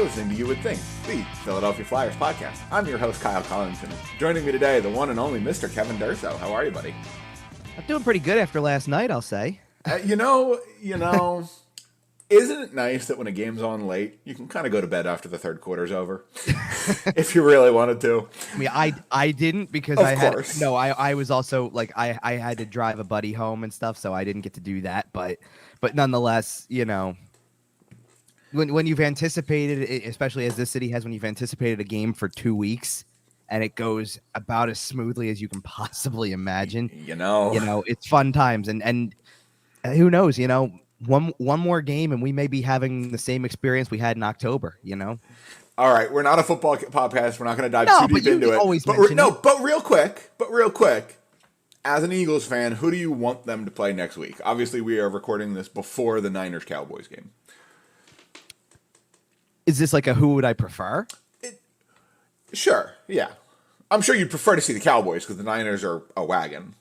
You're listening to You Would Think, the Philadelphia Flyers podcast. I'm your host, Kyle Collins, and joining me today, the one and only Mr. Kevin Durso. How are you, buddy? I'm doing pretty good after last night, I'll say. You know, isn't it nice that when a game's on late, you can kind of go to bed after the third quarter's over, if you really wanted to? I mean, I didn't because I was also like I had to drive a buddy home and stuff, so I didn't get to do that. But nonetheless, you know, when you've anticipated it, especially as this city has, when you've anticipated a game for 2 weeks and it goes about as smoothly as you can possibly imagine, you know, it's fun times, and who knows, you know. One more game, and we may be having the same experience we had in October. You know. All right, we're not a football podcast. We're not going to dive too deep into it. But real quick, as an Eagles fan, who do you want them to play next week? Obviously, we are recording this before the Niners-Cowboys game. Is this like a who would I prefer? Sure, yeah. I'm sure you'd prefer to see the Cowboys because the Niners are a wagon.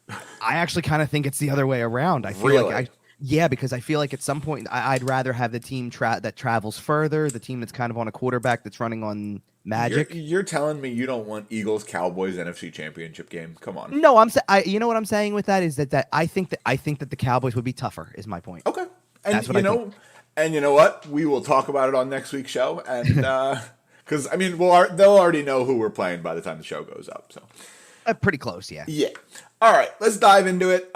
I actually kind of think it's the other way around. I feel Yeah, because I feel like at some point I'd rather have the team that travels further, the team that's kind of on a quarterback that's running on magic. You're telling me you don't want Eagles Cowboys NFC Championship game? Come on. No, you know what I'm saying with that is that I think that the Cowboys would be tougher. Is my point. Okay, and that's what I think. And you know what? We will talk about it on next week's show, and because I mean, they'll already know who we're playing by the time the show goes up. So pretty close, yeah. Yeah. All right, let's dive into it.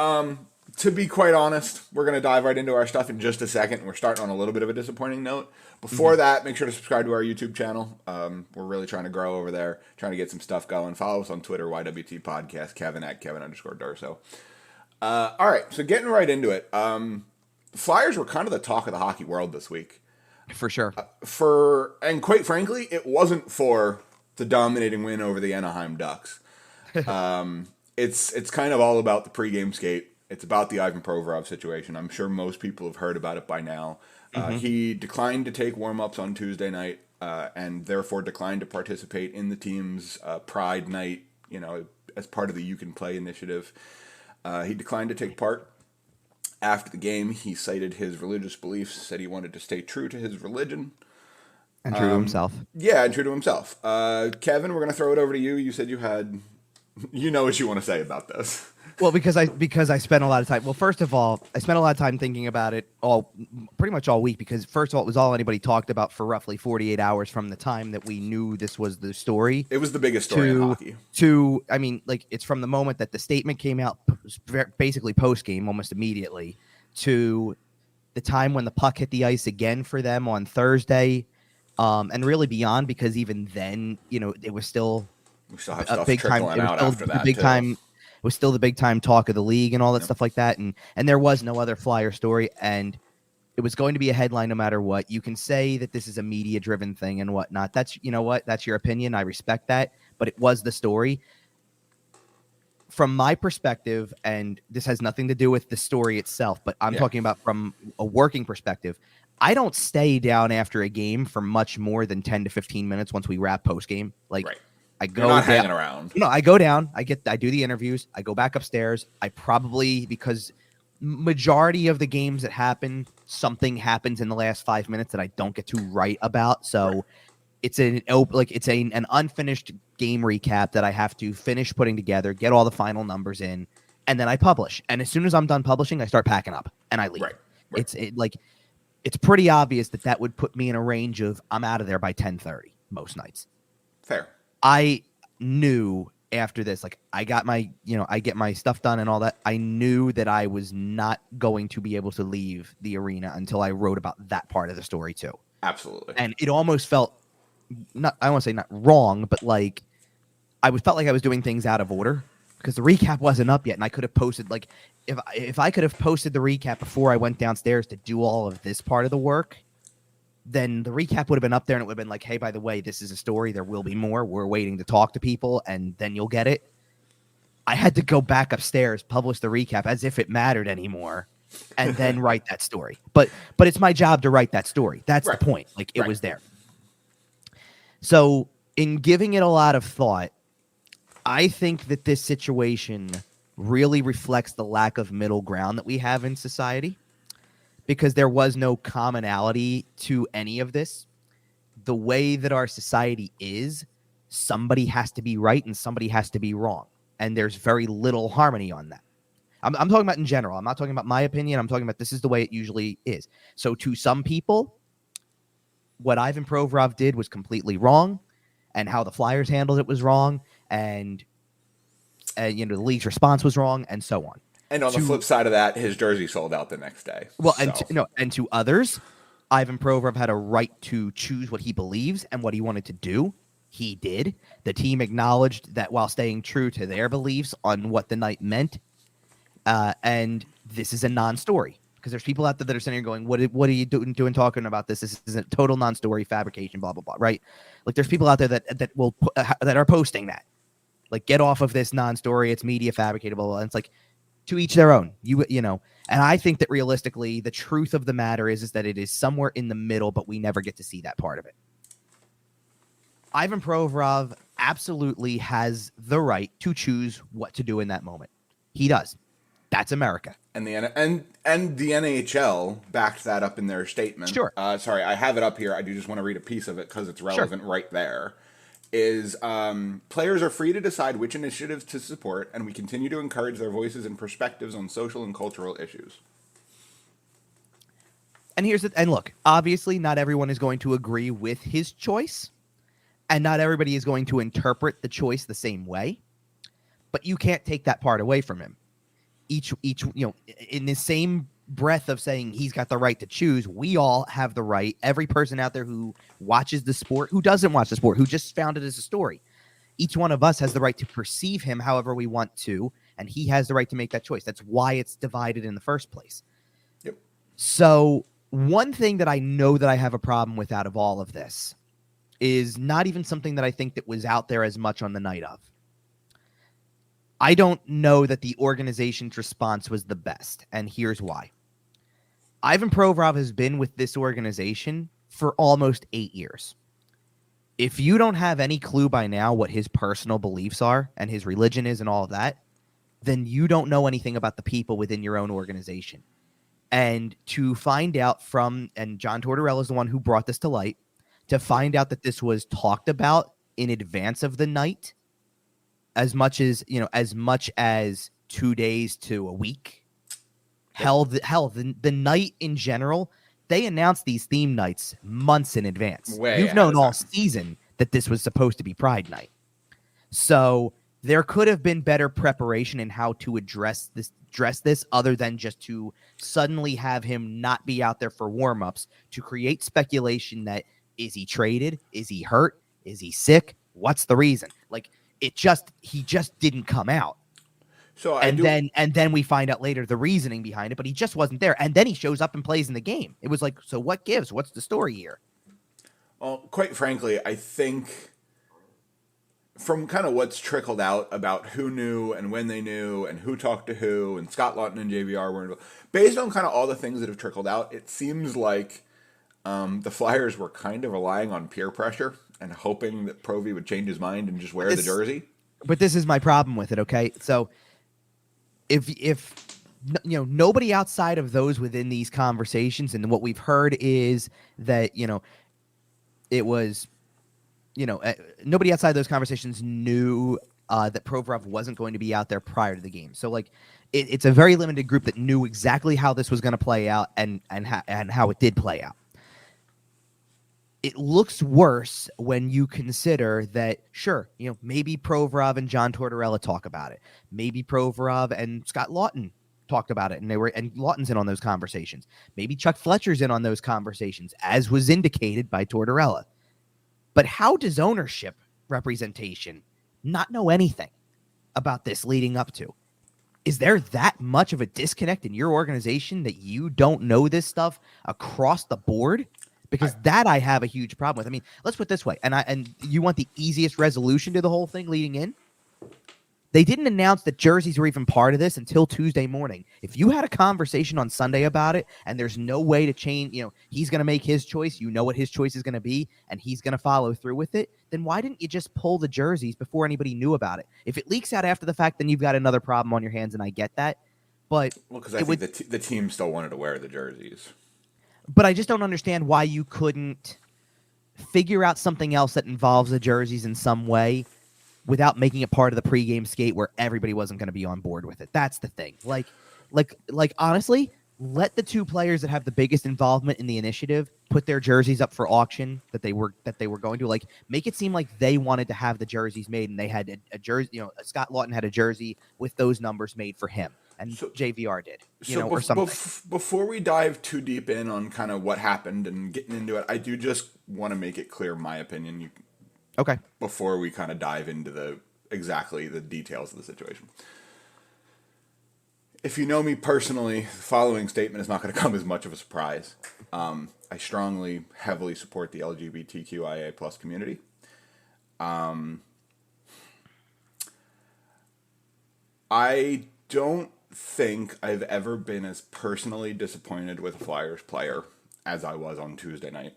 To be quite honest, we're going to dive right into our stuff in just a second. We're starting on a little bit of a disappointing note. Before that, make sure to subscribe to our YouTube channel. We're really trying to grow over there, trying to get some stuff going. Follow us on Twitter, YWT Podcast, Kevin at Kevin_Durso. All right, so getting right into it. The Flyers were kind of the talk of the hockey world this week. For sure. And quite frankly, it wasn't for the dominating win over the Anaheim Ducks. It's kind of all about the pregame skate. It's about the Ivan Provorov situation. I'm sure most people have heard about it by now. He declined to take warmups on Tuesday night, and therefore declined to participate in the team's Pride Night, you know, as part of the You Can Play initiative. He declined to take part. After the game, he cited his religious beliefs, said he wanted to stay true to his religion. And true to himself. Yeah, and true to himself. Kevin, we're going to throw it over to you. You said you know what you want to say about this. Well, because I spent a lot of time. Well, first of all, I spent a lot of time thinking about it pretty much all week. Because first of all, it was all anybody talked about for roughly 48 hours from the time that we knew this was the story. It was the biggest story in hockey. I mean, like it's from the moment that the statement came out, basically post game, almost immediately, to the time when the puck hit the ice again for them on Thursday, and really beyond. Because even then, you know, it was still a big time. After that, big time. It was still the big time talk of the league and all that stuff like that. And there was no other Flyer story, and it was going to be a headline no matter what. You can say that this is a media driven thing and whatnot. That's, you know what, that's your opinion. I respect that, but it was the story. From my perspective, and this has nothing to do with the story itself, but I'm talking about from a working perspective. I don't stay down after a game for much more than 10 to 15 minutes once we wrap post game. Like, right. I go You're not hanging around. No, I go down. I do the interviews. I go back upstairs. I probably, because majority of the games that happen, something happens in the last 5 minutes that I don't get to write about. So it's an unfinished game recap that I have to finish putting together, get all the final numbers in, and then I publish. And as soon as I'm done publishing, I start packing up and I leave. Right. It's pretty obvious that would put me in a range of I'm out of there by 10:30 most nights. Fair. I knew after this, like I get my stuff done and all that. I knew that I was not going to be able to leave the arena until I wrote about that part of the story too. Absolutely. And it almost felt I want to say not wrong, but like felt like I was doing things out of order because the recap wasn't up yet. And I could have posted, like, if I could have posted the recap before I went downstairs to do all of this part of the work, then the recap would have been up there and it would have been like, hey, by the way, this is a story. There will be more. We're waiting to talk to people, and then you'll get it. I had to go back upstairs, publish the recap as if it mattered anymore, and then write that story. But it's my job to write that story. That's the point. Like, it was there. So in giving it a lot of thought, I think that this situation really reflects the lack of middle ground that we have in society, because there was no commonality to any of this. the way that our society is, somebody has to be right and somebody has to be wrong. And there's very little harmony on that. I'm talking about in general. I'm not talking about my opinion. I'm talking about this is the way it usually is. So to some people, what Ivan Provorov did was completely wrong, and how the Flyers handled it was wrong, and the league's response was wrong, and so on. And on the flip side of that, his jersey sold out the next day. Well, and to others, Ivan Provorov had a right to choose what he believes and what he wanted to do. He did. The team acknowledged that while staying true to their beliefs on what the night meant. And this is a non-story, because there's people out there that are sitting here going, what are you doing talking about this? This is a total non-story fabrication, blah, blah, blah, right? Like, there's people out there that are posting that. Like, get off of this non-story. It's media fabricated, blah, blah, blah. And it's like, to each their own. And I think that realistically, the truth of the matter is that it is somewhere in the middle, but we never get to see that part of it. Ivan Provorov absolutely has the right to choose what to do in that moment. He does. That's America. And the NHL backed that up in their statement. Sure. Sorry, I have it up here. I do just want to read a piece of it because it's relevant right there. Is players are free to decide which initiatives to support, and we continue to encourage their voices and perspectives on social and cultural issues. And look, obviously not everyone is going to agree with his choice, and not everybody is going to interpret the choice the same way, but you can't take that part away from him. Each in the same breath of saying he's got the right to choose, we all have the right. Every person out there who watches the sport, who doesn't watch the sport, who just found it as a story, each one of us has the right to perceive him however we want to, and he has the right to make that choice. That's why it's divided in the first place. Yep. So one thing that I know that I have a problem with out of all of this is not even something that I think that was out there as much on the night of. I don't know that the organization's response was the best, and here's why. Ivan Provorov has been with this organization for almost 8 years. If you don't have any clue by now what his personal beliefs are and his religion is and all of that, then you don't know anything about the people within your own organization. And to find out and John Tortorella is the one who brought this to light, to find out that this was talked about in advance of the night, as much as 2 days to a week. The night in general, they announced these theme nights months in advance. You've known all season that this was supposed to be Pride Night. So there could have been better preparation in how to address this other than just to suddenly have him not be out there for warm-ups to create speculation that, is he traded? Is he hurt? Is he sick? What's the reason? Like, he just didn't come out. So then we find out later the reasoning behind it, but he just wasn't there. And then he shows up and plays in the game. It was like, so what gives? What's the story here? Well, quite frankly, I think from kind of what's trickled out about who knew and when they knew and who talked to who and Scott Lawton and JVR were involved, based on kind of all the things that have trickled out, it seems like the Flyers were kind of relying on peer pressure and hoping that Provi would change his mind and just wear the jersey. But this is my problem with it, okay? So if nobody outside of those within these conversations, and what we've heard is that, it was, nobody outside those conversations knew that Provorov wasn't going to be out there prior to the game. So, like, it's a very limited group that knew exactly how this was going to play out and how it did play out. It looks worse when you consider that, sure, maybe Provorov and John Tortorella talk about it. Maybe Provorov and Scott Lawton talked about it, and Lawton's in on those conversations. Maybe Chuck Fletcher's in on those conversations, as was indicated by Tortorella. But how does ownership representation not know anything about this leading up to? Is there that much of a disconnect in your organization that you don't know this stuff across the board? Because that I have a huge problem with. I mean, let's put it this way, and you want the easiest resolution to the whole thing leading in? They didn't announce that jerseys were even part of this until Tuesday morning. If you had a conversation on Sunday about it, and there's no way to change, he's going to make his choice, what his choice is going to be, and he's going to follow through with it, then why didn't you just pull the jerseys before anybody knew about it? If it leaks out after the fact, then you've got another problem on your hands, and I get that. But because I think the team still wanted to wear the jerseys. But I just don't understand why you couldn't figure out something else that involves the jerseys in some way without making it part of the pregame skate where everybody wasn't going to be on board with it. That's the thing. Like honestly, let the two players that have the biggest involvement in the initiative put their jerseys up for auction that they were going to, like, make it seem like they wanted to have the jerseys made and they had a jersey, Scott Lawton had a jersey with those numbers made for him, and JVR did, or something. Before we dive too deep in on kind of what happened and getting into it, I do just want to make it clear my opinion. Okay. Before we kind of dive into exactly the details of the situation. If you know me personally, the following statement is not going to come as much of a surprise. I strongly, heavily support the LGBTQIA plus community. I don't think I've ever been as personally disappointed with a Flyers player as I was on Tuesday night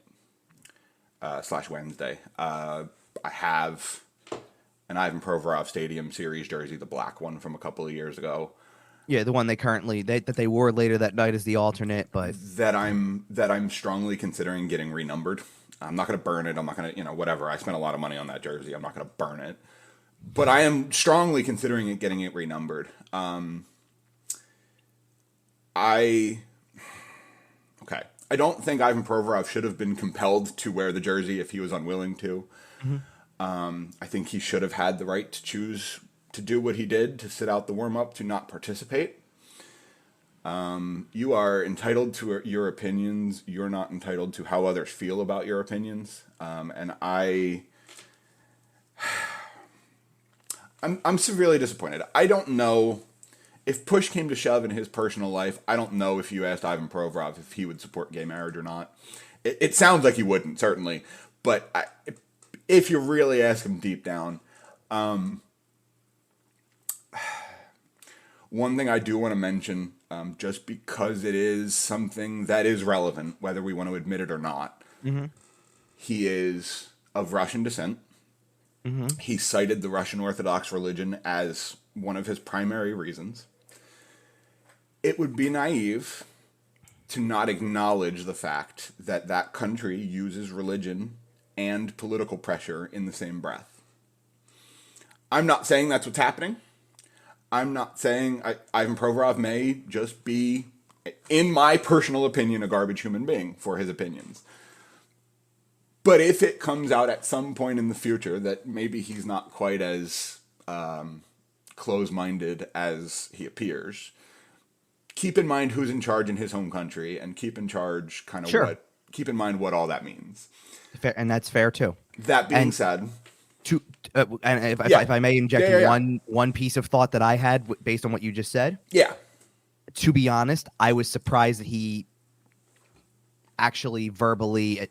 / Wednesday. I have an Ivan Provorov Stadium Series jersey, the black one from a couple of years ago. Yeah, the one that they wore later that night as the alternate, but that I'm strongly considering getting renumbered. I'm not going to burn it. I'm not going to, whatever. I spent a lot of money on that jersey. I'm not going to burn it, but I am strongly considering getting it renumbered. I don't think Ivan Provorov should have been compelled to wear the jersey if he was unwilling to. Mm-hmm. I think he should have had the right to choose to do what he did, to sit out the warm-up, to not participate. You are entitled to your opinions. You're not entitled to how others feel about your opinions. And I'm severely disappointed. I don't know if push came to shove in his personal life. I don't know if you asked Ivan Provorov if he would support gay marriage or not. It sounds like he wouldn't, certainly. But if you really ask him deep down, one thing I do want to mention, just because it is something that is relevant, whether we want to admit it or not, mm-hmm. He is of Russian descent. Mm-hmm. He cited the Russian Orthodox religion as one of his primary reasons. It would be naive to not acknowledge the fact that that country uses religion and political pressure in the same breath. I'm not saying that's what's happening. I'm not saying Ivan Provorov may just be, in my personal opinion, a garbage human being for his opinions. But if it comes out at some point in the future that maybe he's not quite as close-minded as he appears, keep in mind who's in charge in his home country, and keep in mind what all that means. Fair, and that's fair too. That being said, and if I may inject one piece of thought that I had based on what you just said. Yeah. To be honest, I was surprised that he actually verbally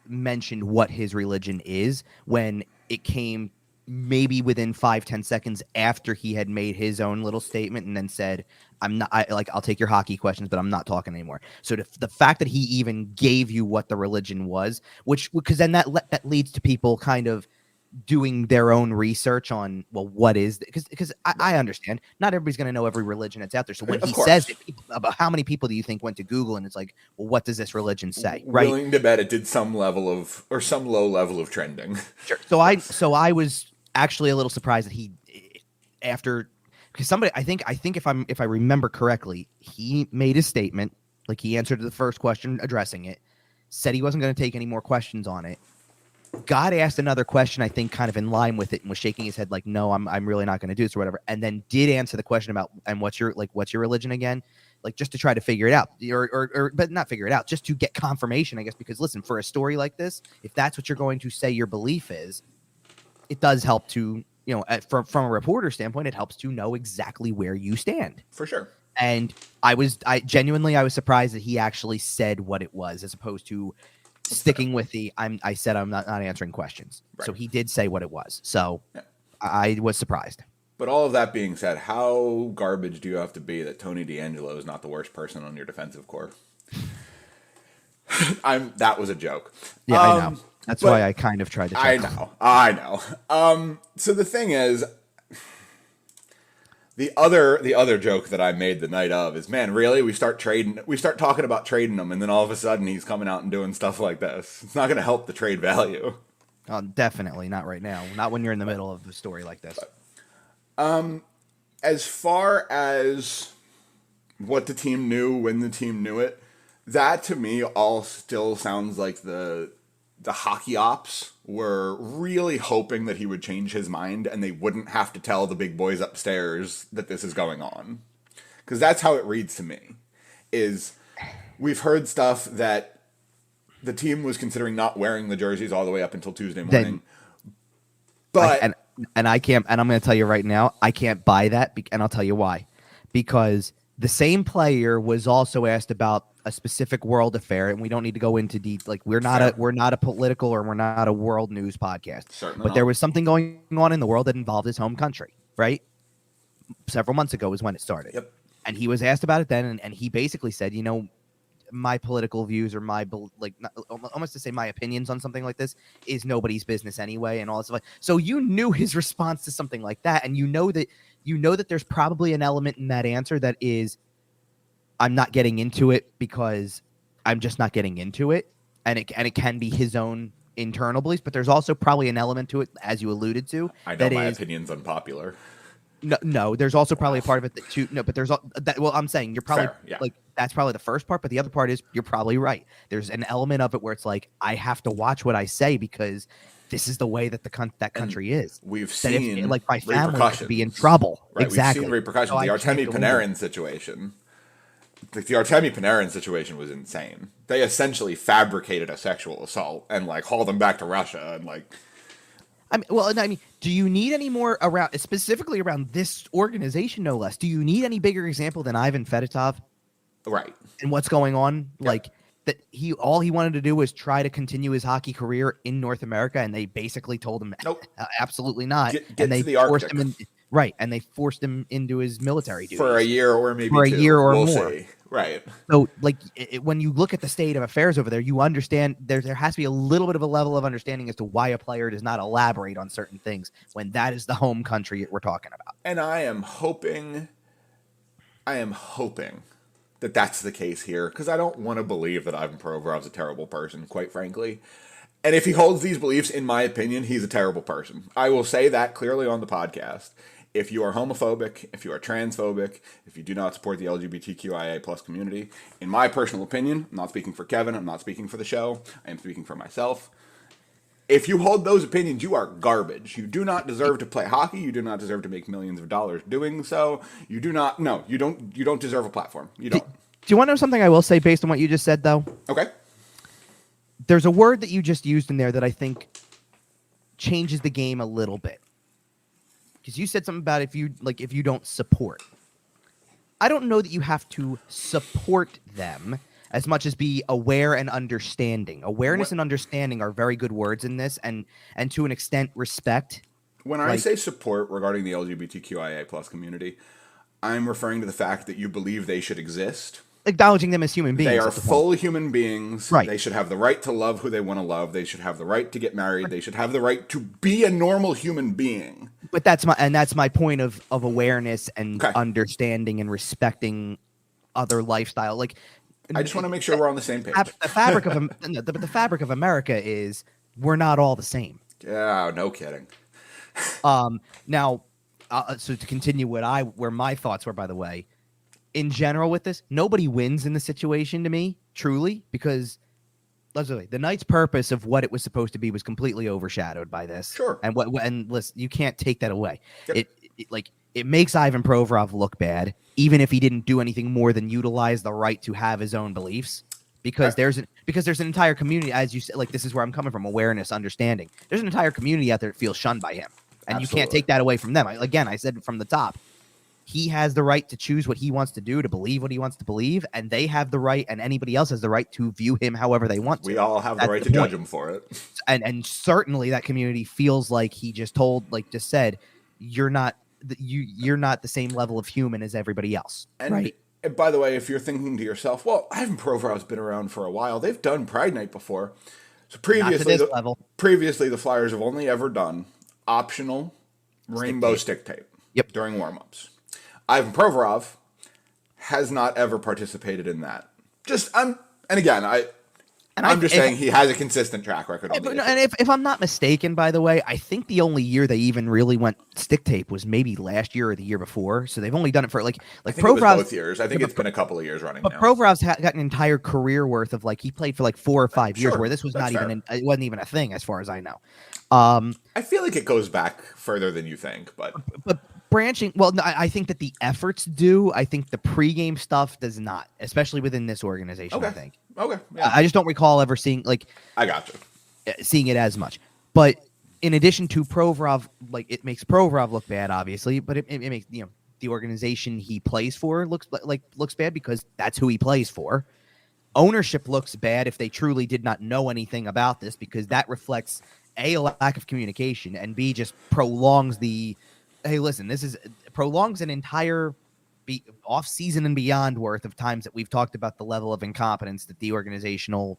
mentioned what his religion is when it came maybe within 5-10 seconds after he had made his own little statement and then said, I'll take your hockey questions, but I'm not talking anymore. So the fact that he even gave you what the religion was, because then that leads to people kind of doing their own research on, well, what is, because I understand not everybody's going to know every religion that's out there. So when he says it, about how many people do you think went to Google and it's like, well, what does this religion say? Right. Willing to bet it did some low level of trending. Sure. So I was actually a little surprised that he, because somebody, I think if I remember correctly, he made a statement, like he answered the first question addressing it, said he wasn't going to take any more questions on it. God asked another question, I think, kind of in line with it, and was shaking his head like, "No, I'm really not going to do this or whatever." And then did answer the question about, "And what's your religion again?" Like just to try to figure it out, but not figure it out, just to get confirmation, I guess. Because listen, for a story like this, if that's what you're going to say your belief is, it does help to, from a reporter standpoint, it helps to know exactly where you stand. For sure. And I genuinely was surprised that he actually said what it was, as opposed to sticking with I said I'm not answering questions. Right. So he did say what it was. So yeah. I was surprised. But all of that being said, how garbage do you have to be that Tony DeAngelo is not the worst person on your defensive core? That was a joke. Yeah, I know. That's why I kind of tried to check I know. So the thing is, The other joke that I made the night of is, man, really? We start talking about trading him, and then all of a sudden he's coming out and doing stuff like this. It's not going to help the trade value. Definitely not right now. Not when you're in the middle of a story like this. As far as what the team knew when the team knew it, that to me all still sounds like the hockey ops were really hoping that he would change his mind and they wouldn't have to tell the big boys upstairs that this is going on. Because that's how it reads to me. Is we've heard stuff that the team was considering not wearing the jerseys all the way up until Tuesday morning. But I can't, and I'm going to tell you right now, I can't buy that, and I'll tell you why. Because the same player was also asked about a specific world affair, and we don't need to go into deep. Like we're not a political or we're not a world news podcast. Certainly but not. There was something going on in the world that involved his home country, right? Several months ago is when it started. Yep. And he was asked about it then, and he basically said, my political views or almost to say my opinions on something like this is nobody's business anyway, and all this stuff. So you knew his response to something like that, and you know that there's probably an element in that answer that is, I'm not getting into it because I'm just not getting into it, and it can be his own internal beliefs, but there's also probably an element to it, as you alluded to. I know my opinion's unpopular. No, there's also probably a part of it that too. No, but there's that. Well, I'm saying you're probably like that's probably the first part, but the other part is you're probably right. There's an element of it where it's like I have to watch what I say because this is the way that that country is. We've seen like my family could be in trouble. Right, exactly. We've seen repercussions. The Artemi Panarin situation. The Artemi Panarin situation was insane. They essentially fabricated a sexual assault and hauled him back to Russia and I mean, do you need any more specifically around this organization, no less? Do you need any bigger example than Ivan Fedotov? Right. And what's going on? Yep. All he wanted to do was try to continue his hockey career in North America, and they basically told him, nope, absolutely not. Get and they to the Arctic. forced him right, and they forced him into his military duties for a year or maybe for a year or we'll more. See. Right. So, when you look at the state of affairs over there, you understand there has to be a little bit of a level of understanding as to why a player does not elaborate on certain things when that is the home country we're talking about. And I am hoping that that's the case here, because I don't want to believe that Ivan Provorov's a terrible person, quite frankly. And if he holds these beliefs, in my opinion, he's a terrible person. I will say that clearly on the podcast. If you are homophobic, if you are transphobic, if you do not support the LGBTQIA plus community, in my personal opinion, I'm not speaking for Kevin, I'm not speaking for the show, I am speaking for myself. If you hold those opinions, you are garbage. You do not deserve to play hockey. You do not deserve to make millions of dollars doing so. You don't deserve a platform. You don't. Do you want to know something I will say based on what you just said, though? Okay. There's a word that you just used in there that I think changes the game a little bit. Because you said something about if you don't support. I don't know that you have to support them as much as be aware and understanding. Awareness and understanding are very good words in this, and to an extent, respect. When I say support regarding the LGBTQIA plus community, I'm referring to the fact that you believe they should exist. Acknowledging them as human beings. They are full human beings. Right. They should have the right to love who they want to love. They should have the right to get married. They should have the right to be a normal human being. But that's my point of awareness and understanding and respecting other lifestyle. I just want to make sure we're on the same page. The fabric of America is we're not all the same. Yeah, no kidding. Now, so to continue where my thoughts were, by the way, in general with this, nobody wins in the situation to me, truly, because the Knights' purpose of what it was supposed to be was completely overshadowed by this. Sure. And listen, you can't take that away. Yep. It makes Ivan Provorov look bad, even if he didn't do anything more than utilize the right to have his own beliefs. Because there's an entire community, as you said, this is where I'm coming from, awareness, understanding. There's an entire community out there that feels shunned by him. And Absolutely. You can't take that away from them. I said from the top, he has the right to choose what he wants to do, to believe what he wants to believe, and they have the right, and anybody else has the right to view him however they want to. We all have the right to judge him for it. And certainly that community feels like he just said, you're not the same level of human as everybody else. And right? By the way, if you're thinking to yourself, well, Ivan Provorov's been around for a while. They've done Pride Night before. So previously the Flyers have only ever done optional rainbow stick tape during warmups. Ivan Provorov has not ever participated in that. I'm just saying he has a consistent track record on the issue. And if I'm not mistaken, by the way, I think the only year they even really went stick tape was maybe last year or the year before. So they've only done it for like I think it was both years. I think it's been a couple of years running. But Provorov's got an entire career worth of he played for 4 or 5 years, where this was not even it wasn't even a thing as far as I know. I feel like it goes back further than you think, but branching. Well, no, I think that the efforts do. I think the pregame stuff does not, especially within this organization. Okay. I think. Okay. Yeah. I just don't recall ever seeing I got you. Seeing it as much. But in addition to Provorov, it makes Provorov look bad, obviously, but it makes the organization he plays for looks bad because that's who he plays for. Ownership looks bad if they truly did not know anything about this, because that reflects A, a lack of communication, and B, just prolongs prolongs an entire off season and beyond worth of times that we've talked about the level of incompetence that the organizational,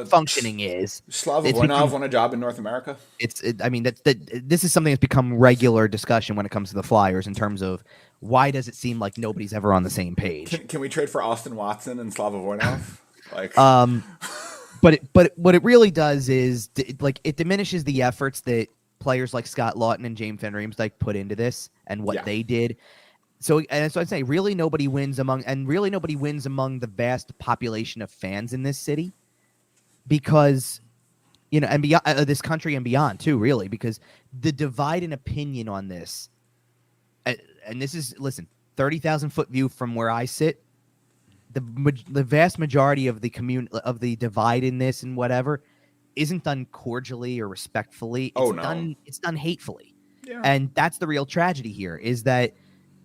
functioning is. Slava Voinov won a job in North America. This is something that's become regular discussion when it comes to the Flyers in terms of why does it seem like nobody's ever on the same page. Can we trade for Austin Watson and Slava Voinov? But what it really does is it diminishes the efforts that players like Scott Lawton and James Van Riemsdyk put into this and what they did. So I'd say really nobody wins among the vast population of fans in this city, because and beyond this country and beyond too, really, because the divide in opinion on this, and this is 30,000 foot view from where I sit, the vast majority of the divide in this and whatever isn't done cordially or respectfully. It's done hatefully. Yeah. And that's the real tragedy here, is that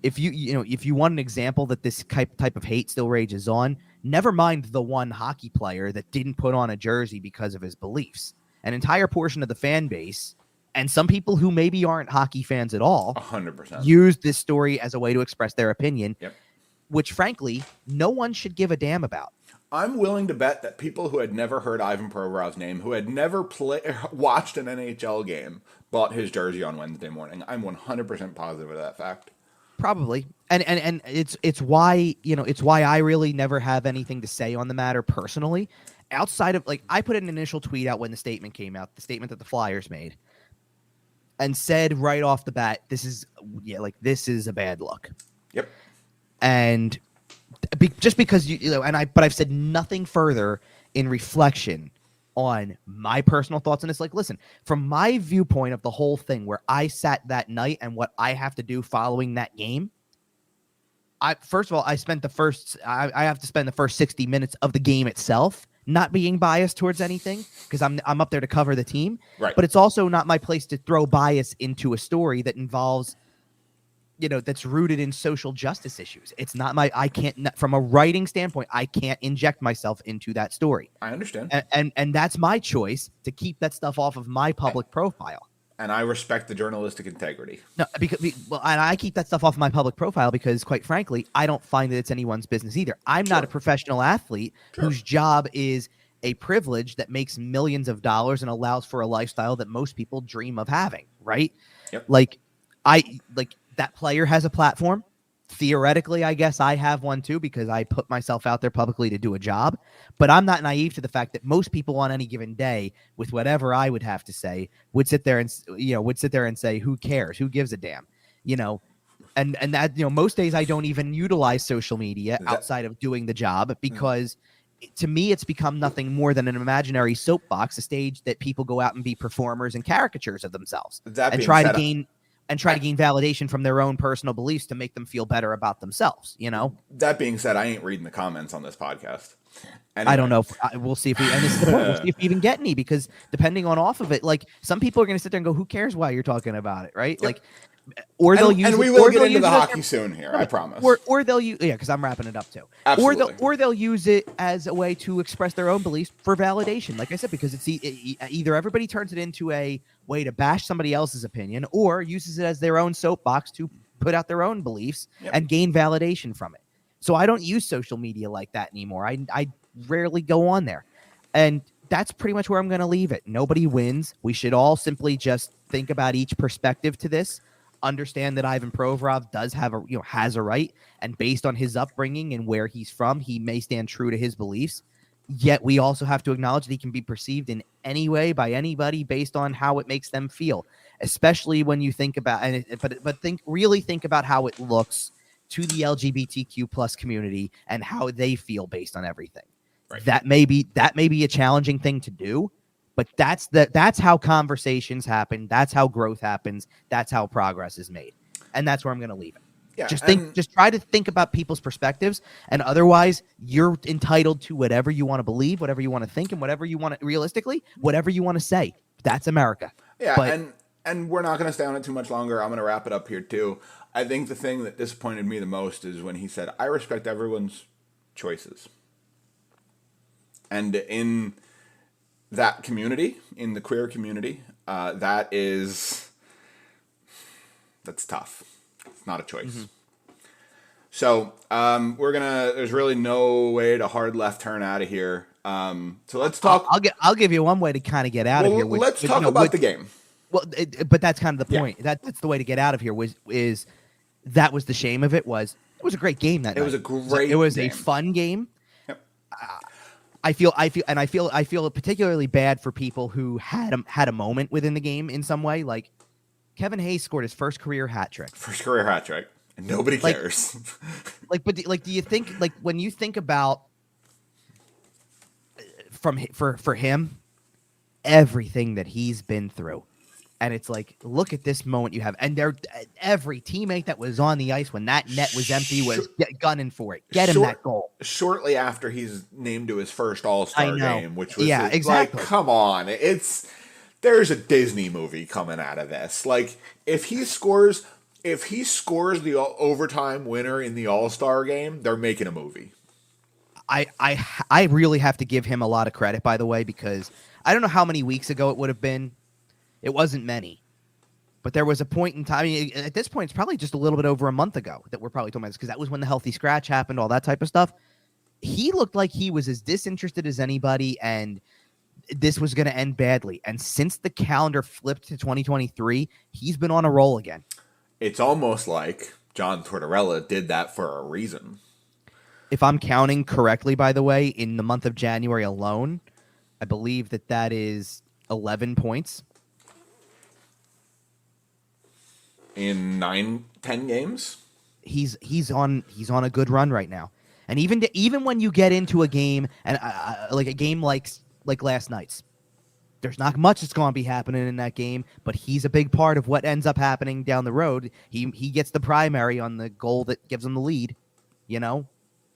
if you want an example that this type of hate still rages on, never mind the one hockey player that didn't put on a jersey because of his beliefs. An entire portion of the fan base, and some people who maybe aren't hockey fans at all, 100% use this story as a way to express their opinion, which frankly, no one should give a damn about. I'm willing to bet that people who had never heard Ivan Provorov's name, who had never watched an NHL game, bought his jersey on Wednesday morning. I'm 100% positive of that fact. Probably. And it's why I really never have anything to say on the matter personally, outside of I put an initial tweet out when the statement came out, the statement that the Flyers made, and said right off the bat, this is a bad look. Yep. And just because but I've said nothing further in reflection on my personal thoughts on this. Listen, from my viewpoint of the whole thing, where I sat that night and what I have to do following that game, first of all, I have to spend the first 60 minutes of the game itself not being biased towards anything, because I'm up there to cover the team. Right. But it's also not my place to throw bias into a story that involves, that's rooted in social justice issues. It's not I can't, from a writing standpoint, I can't inject myself into that story. I understand. And that's my choice, to keep that stuff off of my public profile. And I respect the journalistic integrity. No, and I keep that stuff off my public profile because, quite frankly, I don't find that it's anyone's business either. I'm not a professional athlete whose job is a privilege that makes millions of dollars and allows for a lifestyle that most people dream of having, right? Yep. That player has a platform. Theoretically, I guess I have one too, because I put myself out there publicly to do a job. But I'm not naive to the fact that most people on any given day, with whatever I would have to say, would sit there and say, "Who cares? Who gives a damn?" And that most days I don't even utilize social media outside of doing the job, because to me it's become nothing more than an imaginary soapbox, a stage that people go out and be performers and caricatures of themselves and try to gain validation from their own personal beliefs to make them feel better about themselves, That being said, I ain't reading the comments on this podcast. Anyway. I don't know. We'll see if we'll see if we even get any, because depending on off of it, some people are going to sit there and go, "Who cares why you're talking about it?" Right? Yep. Or they'll use, and we will get into the hockey soon here, I promise. Or they'll use, because I'm wrapping it up too. Absolutely. Or they'll use it as a way to express their own beliefs for validation. Like I said, because it's either everybody turns it into a way to bash somebody else's opinion, or uses it as their own soapbox to put out their own beliefs and gain validation from it. So I don't use social media like that anymore. I rarely go on there, and that's pretty much where I'm going to leave it. Nobody wins. We should all simply just think about each perspective to this. understand that Ivan Provorov does have has a right, and based on his upbringing and where he's from, he may stand true to his beliefs. Yet we also have to acknowledge that he can be perceived in any way by anybody based on how it makes them feel, especially when you think about think about how it looks to the LGBTQ plus community and how they feel based on everything. Right. That may be a challenging thing to do, but that's how conversations happen. That's how growth happens. That's how progress is made. And that's where I'm going to leave it. Yeah, just try to think about people's perspectives, and otherwise you're entitled to whatever you want to believe, whatever you want to think, and whatever you want to realistically, whatever you want to say. That's America. Yeah. But, and we're not going to stay on it too much longer. I'm going to wrap it up here too. I think the thing that disappointed me the most is when he said, I respect everyone's choices. And in that community, in the queer community, that's tough. It's not a choice. Mm-hmm. So there's really no way to hard left turn out of here. So let's talk. I'll give you one way to kind of get out of here. Let's talk about the game. Well, but that's kind of the point. Yeah. That's the way to get out of here. That was the shame of it. It was a great game that night. It was a great. It was game. a fun game. Yep. I feel particularly bad for people who had a moment within the game in some way. Like Kevin Hayes scored his first career hat trick. And nobody cares. Do you think, like, when you think about for him, everything that he's been through, and it's like, look at this moment you have, and every teammate that was on the ice when that net was empty was gunning for it. Get him that goal. Shortly after he's named to his first All-Star game, which was exactly. Like, come on, there's a Disney movie coming out of this. Like, if he scores the overtime winner in the All-Star game, they're making a movie. I really have to give him a lot of credit, by the way, because I don't know how many weeks ago it would have been. It wasn't many, but there was a point in time. I mean, at this point, it's probably just a little bit over a month ago that we're probably talking about this, because that was when the healthy scratch happened, all that type of stuff. He looked like he was as disinterested as anybody, and this was going to end badly. And since the calendar flipped to 2023, he's been on a roll again. It's almost like John Tortorella did that for a reason. If I'm counting correctly, by the way, in the month of January alone, I believe that is 11 points. In 9-10 games? He's on a good run right now. And even when you get into a game, and like a game like last night's, there's not much that's going to be happening in that game, but he's a big part of what ends up happening down the road. He gets the primary on the goal that gives him the lead,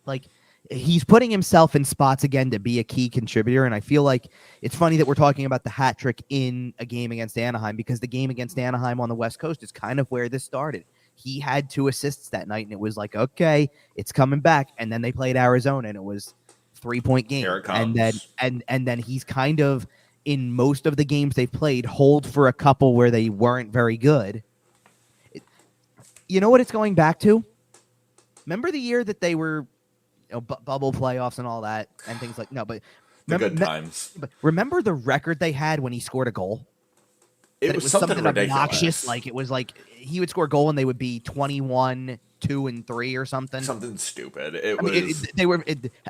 Like, he's putting himself in spots again to be a key contributor, and I feel like it's funny that we're talking about the hat trick in a game against Anaheim, because the game against Anaheim on the West Coast is kind of where this started. He had 2 assists that night, and it was like, okay, it's coming back. And then they played Arizona, and it was 3-point game. Here it comes. And then he's kind of, in most of the games they've played, hold for a couple where they weren't very good. You know what it's going back to? Remember the year that they were bubble playoffs and all that and things like but the good times. But remember the record they had when he scored a goal? It was something ridiculous. Obnoxious. Like, it was like he would score a goal and they would be 21, 2, and 3 or something. Something stupid.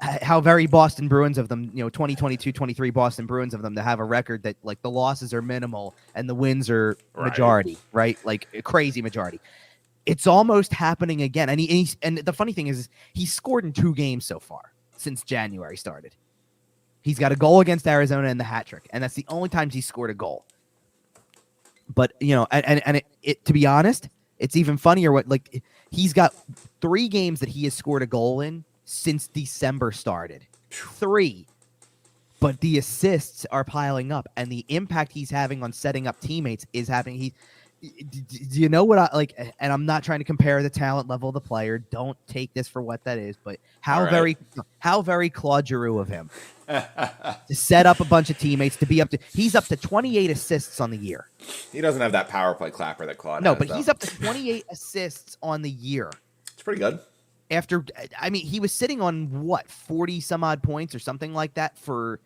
How very Boston Bruins of them, 2022, 23 Boston Bruins of them, to have a record that, like, the losses are minimal and the wins are majority, right? Like, a crazy majority. It's almost happening again. And the funny thing is he's scored in 2 games so far since January started. He's got a goal against Arizona and the hat trick, and that's the only times he's scored a goal. But, to be honest, it's even funnier he's got 3 games that he has scored a goal in since December started. 3. But the assists are piling up, and the impact he's having on setting up teammates is happening. Do you know what I like? And I'm not trying to compare the talent level of the player. Don't take this for what that is. But how very Claude Giroux of him to set up a bunch of teammates to be up to. He's up to 28 assists on the year. He doesn't have that power play clapper that Claude. No, has, but though. He's up to 28 assists on the year. It's pretty good. He was sitting on 40 some odd points or something like that for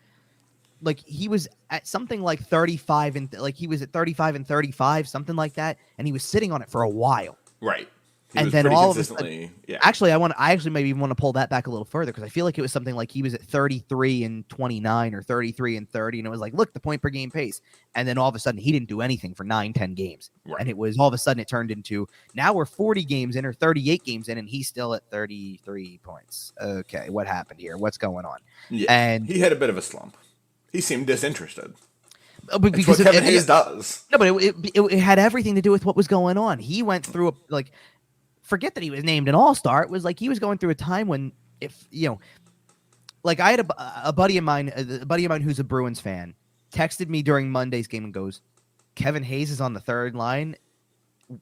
like he was at something like 35 and like he was at 35 and 35, something like that, and he was sitting on it for a while. Right. He and was then pretty all of a consistently, sudden, yeah. actually, I actually maybe even want to pull that back a little further because I feel like it was something like he was at 33 and 29 or 33 and 30, and it was like, look, the point per game pace. And then all of a sudden, he didn't do anything for 9-10 games, Right. and it was all of a sudden it turned into now we're 40 games in or 38 games in, and he's still at 33 points. Okay, what happened here? What's going on? Yeah, and he had a bit of a slump. He seemed disinterested. Because That's what Kevin Hayes does. No, but it had everything to do with what was going on. He went through forget that he was named an all-star. It was like he was going through a time when, if like I had a buddy of mine who's a Bruins fan, texted me during Monday's game and goes, Kevin Hayes is on the third line.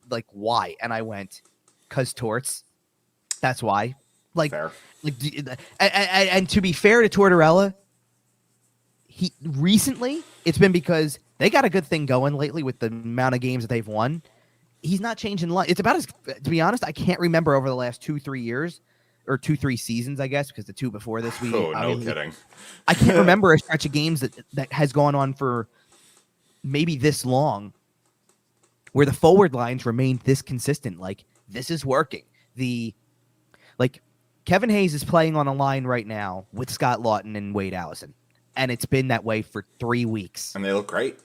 Like, why? And I went, 'cause Torts. That's why. Like, Fair. And to be fair to Tortorella, he recently it's been because they got a good thing going lately with the amount of games that they've won. He's not changing line. It's about as, to be honest, I can't remember over the last 2-3 years or 2-3 seasons, I guess, because the two before this week. Oh, no kidding. I can't remember a stretch of games that has gone on for maybe this long where the forward lines remained this consistent. Like, this is working. Kevin Hayes is playing on a line right now with Scott Lawton and Wade Allison, and it's been that way for 3 weeks. And they look great.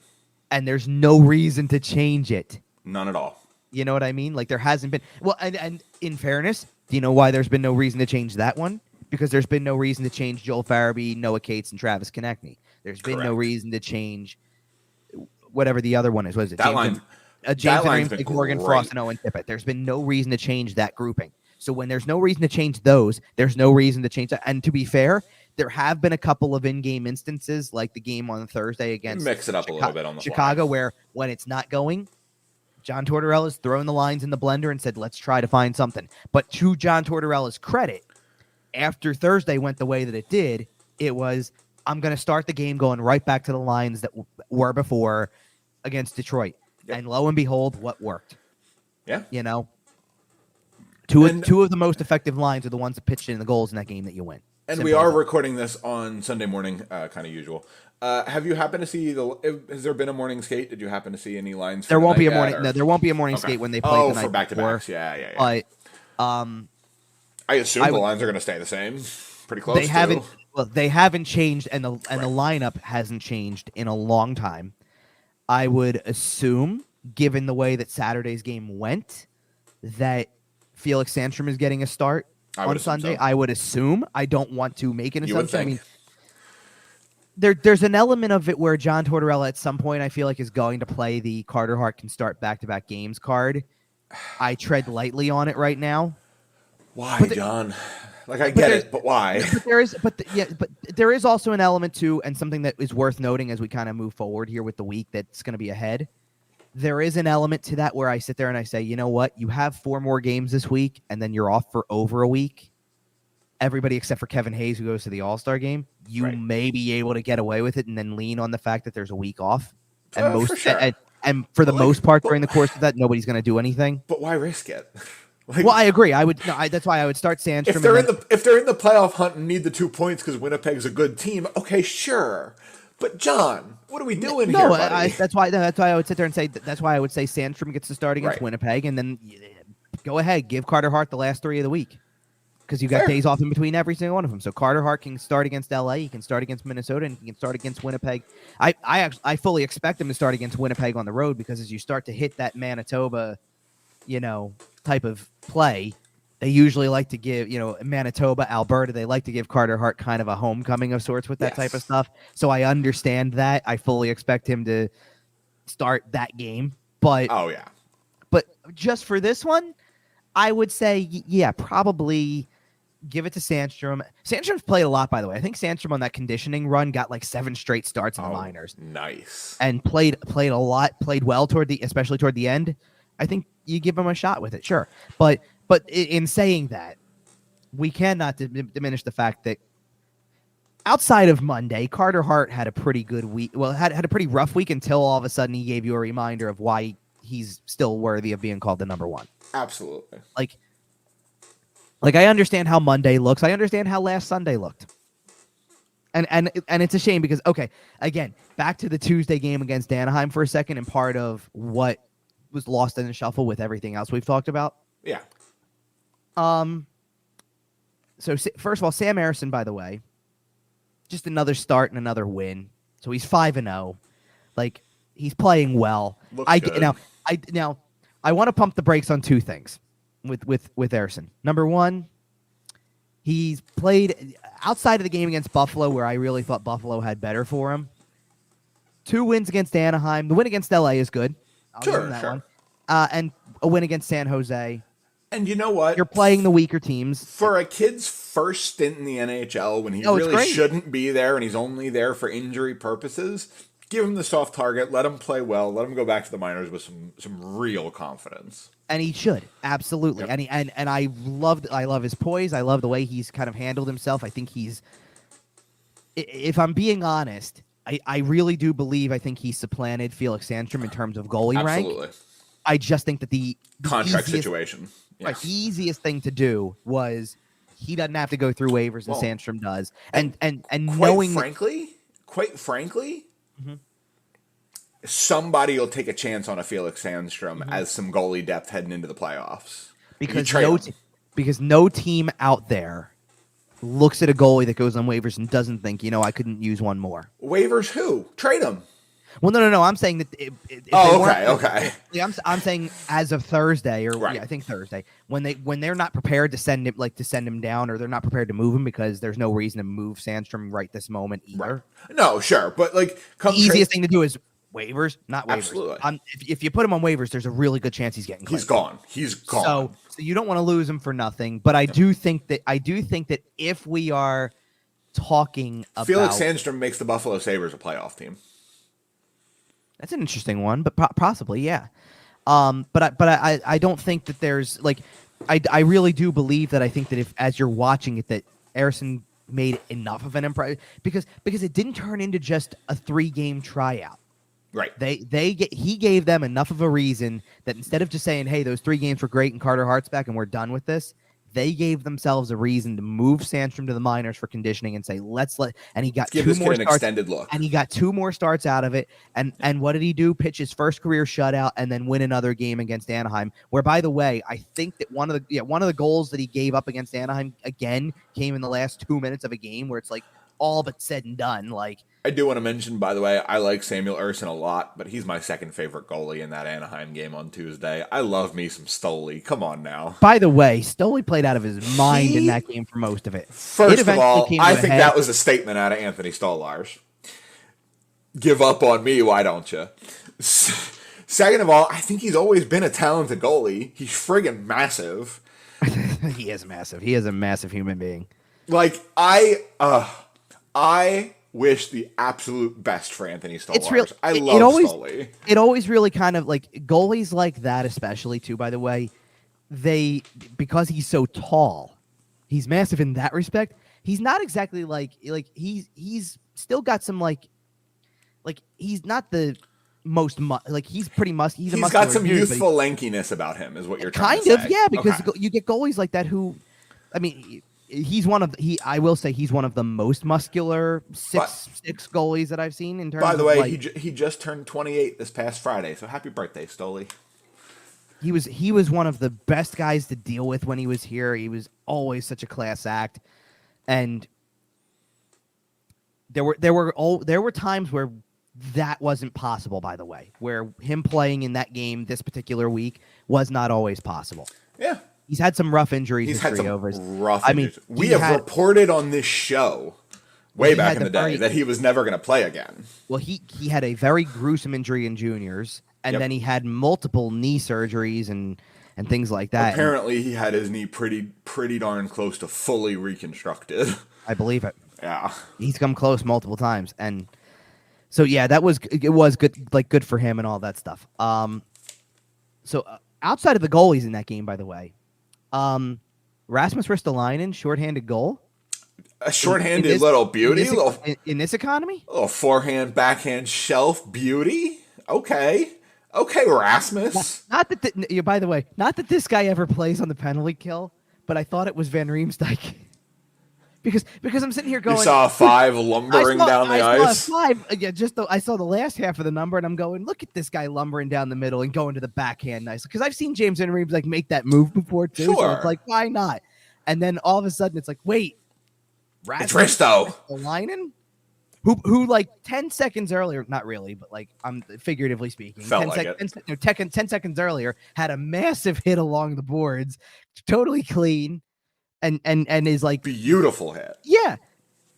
And there's no reason to change it. None at all. You know what I mean? Like, there hasn't been. Well, and in fairness, do you know why there's been no reason to change that one? Because there's been no reason to change Joel Farabee, Noah Cates, and Travis Konechny. There's been no reason to change whatever the other one is. What is it? James Henry, Morgan Frost, and Owen Tippett. There's been no reason to change that grouping. So when there's no reason to change those, there's no reason to change that. And to be fair, there have been a couple of in-game instances, like the game on Thursday against mix it up a little bit on the Chicago, fly. where when it's not going, John Tortorella's thrown the lines in the blender and said, let's try to find something. But to John Tortorella's credit, after Thursday went the way that it did, it was, I'm going to start the game going right back to the lines that were before against Detroit. Yep. And lo and behold, what worked? Yeah. You know? Two of the most effective lines are the ones that pitched in the goals in that game that you win. And Simple we are recording this on Sunday morning, kind of usual. Have you happened to see has there been a morning skate? Did you happen to see any lines? There won't be a morning. No, there won't be a morning skate when they play the night for back-to-backs. Yeah. But I assume the lines are going to stay the same. Pretty close. They haven't. Well, they haven't changed, and the lineup hasn't changed in a long time. I would assume, given the way that Saturday's game went, that Felix Sandstrom is getting a start on Sunday. So. I would assume. I don't want to make an assumption. I mean, there's an element of it where John Tortorella at some point I feel like is going to play the Carter Hart can start back-to-back games card. I tread lightly on it right now. Why, John? Like, I get it, but why? But there is also an element to, and something that is worth noting as we kind of move forward here with the week that's going to be ahead. There is an element to that where I sit there and I say, you know what? You have 4 more games this week, and then you're off for over a week. Everybody except for Kevin Hayes, who goes to the All-Star game, you may be able to get away with it and then lean on the fact that there's a week off. And for sure. And for the most part during the course of that, nobody's going to do anything. But why risk it? Well, I agree. That's why I would start Sandstrom. If they're in the playoff hunt and need the 2 points because Winnipeg's a good team, okay, sure. But John, what are we doing here, buddy? That's why I would sit there and say that's why I would say Sandstrom gets to start against Winnipeg, and then go ahead, give Carter Hart the last 3 of the week because you got days off in between every single one of them. So Carter Hart can start against LA, he can start against Minnesota, and he can start against Winnipeg. I fully expect him to start against Winnipeg on the road because as you start to hit that Manitoba, type of play, they usually like to give, Manitoba, Alberta, they like to give Carter Hart kind of a homecoming of sorts with that type of stuff. So I understand that. I fully expect him to start that game. But but just for this one, I would say, probably give it to Sandstrom. Sandstrom's played a lot, by the way. I think Sandstrom on that conditioning run got like 7 straight starts in the minors. Nice. And played a lot, played well especially toward the end. I think you give him a shot with it, sure. But in saying that, we cannot diminish the fact that outside of Monday, Carter Hart had a pretty good week. Well, had a pretty rough week until all of a sudden he gave you a reminder of why he's still worthy of being called the number 1. Absolutely. Like I understand how Monday looks. I understand how last Sunday looked. And it's a shame because, okay, again, back to the Tuesday game against Anaheim for a second, and part of what was lost in the shuffle with everything else we've talked about. Yeah. So first of all, Sam Ersson, by the way, just another start and another win. So he's 5-0. Like, he's playing well. Looks good. Now I want to pump the brakes on two things with Ersson. Number one, he's played outside of the game against Buffalo, where I really thought Buffalo had better for him. 2 wins against Anaheim. The win against LA is good. I'll give him that one. And a win against San Jose. And you know what? You're playing the weaker teams. For a kid's first stint in the NHL, when he really shouldn't be there and he's only there for injury purposes, give him the soft target, let him play well, let him go back to the minors with some real confidence. And he should, absolutely. Yep. And I love his poise. I love the way he's kind of handled himself. I think he's, if I'm being honest, I really do believe I think he's supplanted Felix Sandstrom in terms of goalie rank. I just think that the contract situation. Yeah. Right, the easiest thing to do was he doesn't have to go through waivers and Sandstrom does. And quite frankly, somebody will take a chance on a Felix Sandstrom as some goalie depth heading into the playoffs. Because no team out there looks at a goalie that goes on waivers and doesn't think, I couldn't use one more. Waivers who? Trade him. Well, no. I'm saying that. Okay. I'm saying as of Thursday, right. I think Thursday, when they're not prepared to send him down, or they're not prepared to move him because there's no reason to move Sandstrom right this moment either. Right. No, sure, but the easiest thing to do is waivers, not waivers. Absolutely. If you put him on waivers, there's a really good chance he's getting claimed. He's gone. So you don't want to lose him for nothing. But I do think that if we are talking about Felix Sandstrom makes the Buffalo Sabres a playoff team. That's an interesting one, but possibly, yeah. But I don't think that there's I really do believe that I think that if as you're watching it that Ersson made enough of an impression because it didn't turn into just a 3-game tryout. Right. He gave them enough of a reason that instead of just saying, hey, those 3 games were great and Carter Hart's back and we're done with this, they gave themselves a reason to move Sandstrom to the minors for conditioning and say, and he got give 2 more an starts, extended look. And he got 2 more starts out of it. And what did he do? Pitch his first career shutout and then win another game against Anaheim. Where, by the way, I think that one of the goals that he gave up against Anaheim again came in the last 2 minutes of a game where it's all but said and done. I do want to mention, by the way, I like Samuel Ersson a lot, but he's my second favorite goalie in that Anaheim game on Tuesday. I love me some Stoley. Come on now. By the way, Stoley played out of his mind in that game for most of it. First of all, I think that was a statement out of Anthony Stolarz. Give up on me, why don't you? Second of all, I think he's always been a talented goalie. He's friggin' massive. He is massive. He is a massive human being. I wish the absolute best for Anthony Stolarz. It's real. I love Stoley. It always really kind of goalies like that, especially too. By the way, because he's so tall, he's massive in that respect. He's not exactly he's still got some he's not the most he's pretty muscular. He's got some youthful lankiness about him, is what you're trying to say. Kind of, yeah, because you get goalies like that who, I mean. I will say he's one of the most muscular 6'6" goalies that I've seen in terms of. By the way, he just turned 28 this past Friday, so happy birthday, Stoley. He was one of the best guys to deal with when he was here. He was always such a class act, and there were times where that wasn't possible. By the way, where him playing in that game this particular week was not always possible. Yeah. He's had some rough injuries. He's had some rough injuries. We have reported on this show way back in the day that he was never going to play again. Well, he had a very gruesome injury in juniors, and then he had multiple knee surgeries and things like that. Apparently, he had his knee pretty darn close to fully reconstructed. I believe it. Yeah, he's come close multiple times, and so yeah, it was good, good for him and all that stuff. So outside of the goalies in that game, by the way. Rasmus Ristolainen, shorthanded goal. A shorthanded little beauty. In this economy? A little forehand, backhand shelf beauty. Okay, Rasmus. Not that. By the way, not that this guy ever plays on the penalty kill, but I thought it was Van Riemsdyk. because I'm sitting here going. You saw a 5 lumbering down the ice. Saw a 5. Yeah, I saw the last half of the number, and I'm going, look at this guy lumbering down the middle and going to the backhand nice. Because I've seen James Van Riemsdyk like make that move before too. Sure. So it's like, why not? And then all of a sudden, it's like, wait, it's Risto. Linen, who like 10 seconds earlier, not really, but like I'm figuratively speaking, 10 seconds earlier had a massive hit along the boards, totally clean, and is like beautiful hit. Yeah,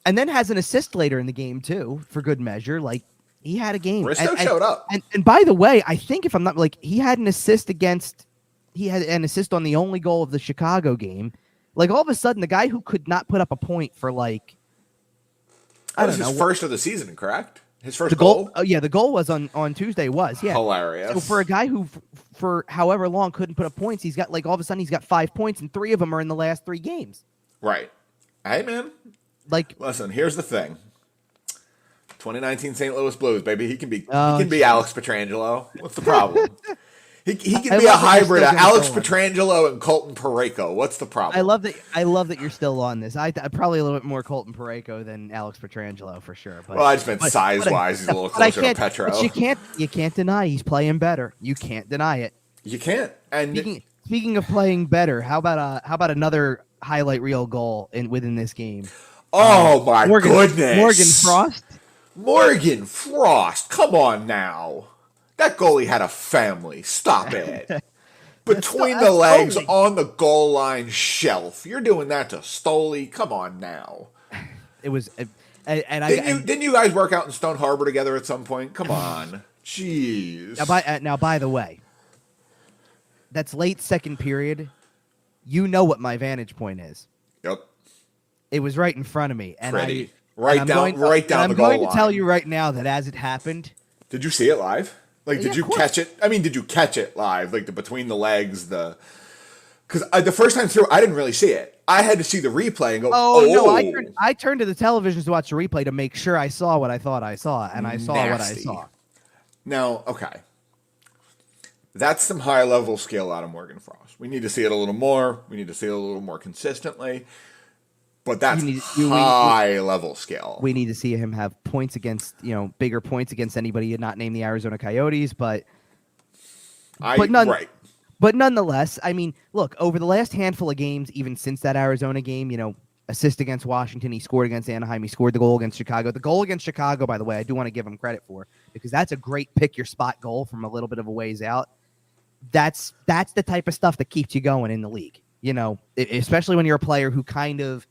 and then has an assist later in the game too, for good measure. Like he had a game. Risto showed up. And by the way, I think if I'm not like he had an assist on the only goal of the Chicago game. Like all of a sudden, the guy who could not put up a point for like. That was his first of the season, correct? His first goal? Oh, yeah, the goal was on Tuesday, yeah. Hilarious. So for a guy who, for however long, couldn't put up points, he's got, like, all of a sudden he's got 5 points, and 3 of them are in the last 3 games. Right. Hey, man. Like, listen, here's the thing. 2019 St. Louis Blues, baby. He can be Alex Pietrangelo. What's the problem? He can be a hybrid of Alex Pietrangelo and Colton Parayko. What's the problem? I love that you're still on this. I probably a little bit more Colton Parayko than Alex Pietrangelo for sure. But, well, I just meant size-wise, he's a little closer to Petro. But you can't deny he's playing better. You can't deny it. You can't. And speaking of playing better, how about another highlight reel goal within this game? Oh my goodness, Morgan Frost. Come on now. That goalie had a family. Stop it. Between the legs on the goal line shelf. You're doing that to Stoli. Come on now. It was, didn't you guys work out in Stone Harbor together at some point? Come on. Jeez. Now, by the way, that's late second period. You know what my vantage point is. Yep. It was right in front of me, and right down the goal line. I'm going to tell you right now that as it happened. Did you see it live? Like, did you catch it? I mean, did you catch it live? Like, the between the legs, because the first time through, I didn't really see it. I had to see the replay and go, no, I turned to the television to watch the replay to make sure I saw what I thought I saw, and I saw what I saw. Now, okay. That's some high-level skill out of Morgan Frost. We need to see it a little more. We need to see it a little more consistently. But that's high-level skill. We need to see him have points against, bigger points against anybody not named the Arizona Coyotes. But nonetheless, I mean, look, over the last handful of games, even since that Arizona game, assist against Washington, he scored against Anaheim, he scored the goal against Chicago. The goal against Chicago, by the way, I do want to give him credit for, because that's a great pick-your-spot goal from a little bit of a ways out. That's the type of stuff that keeps you going in the league, especially when you're a player who kind of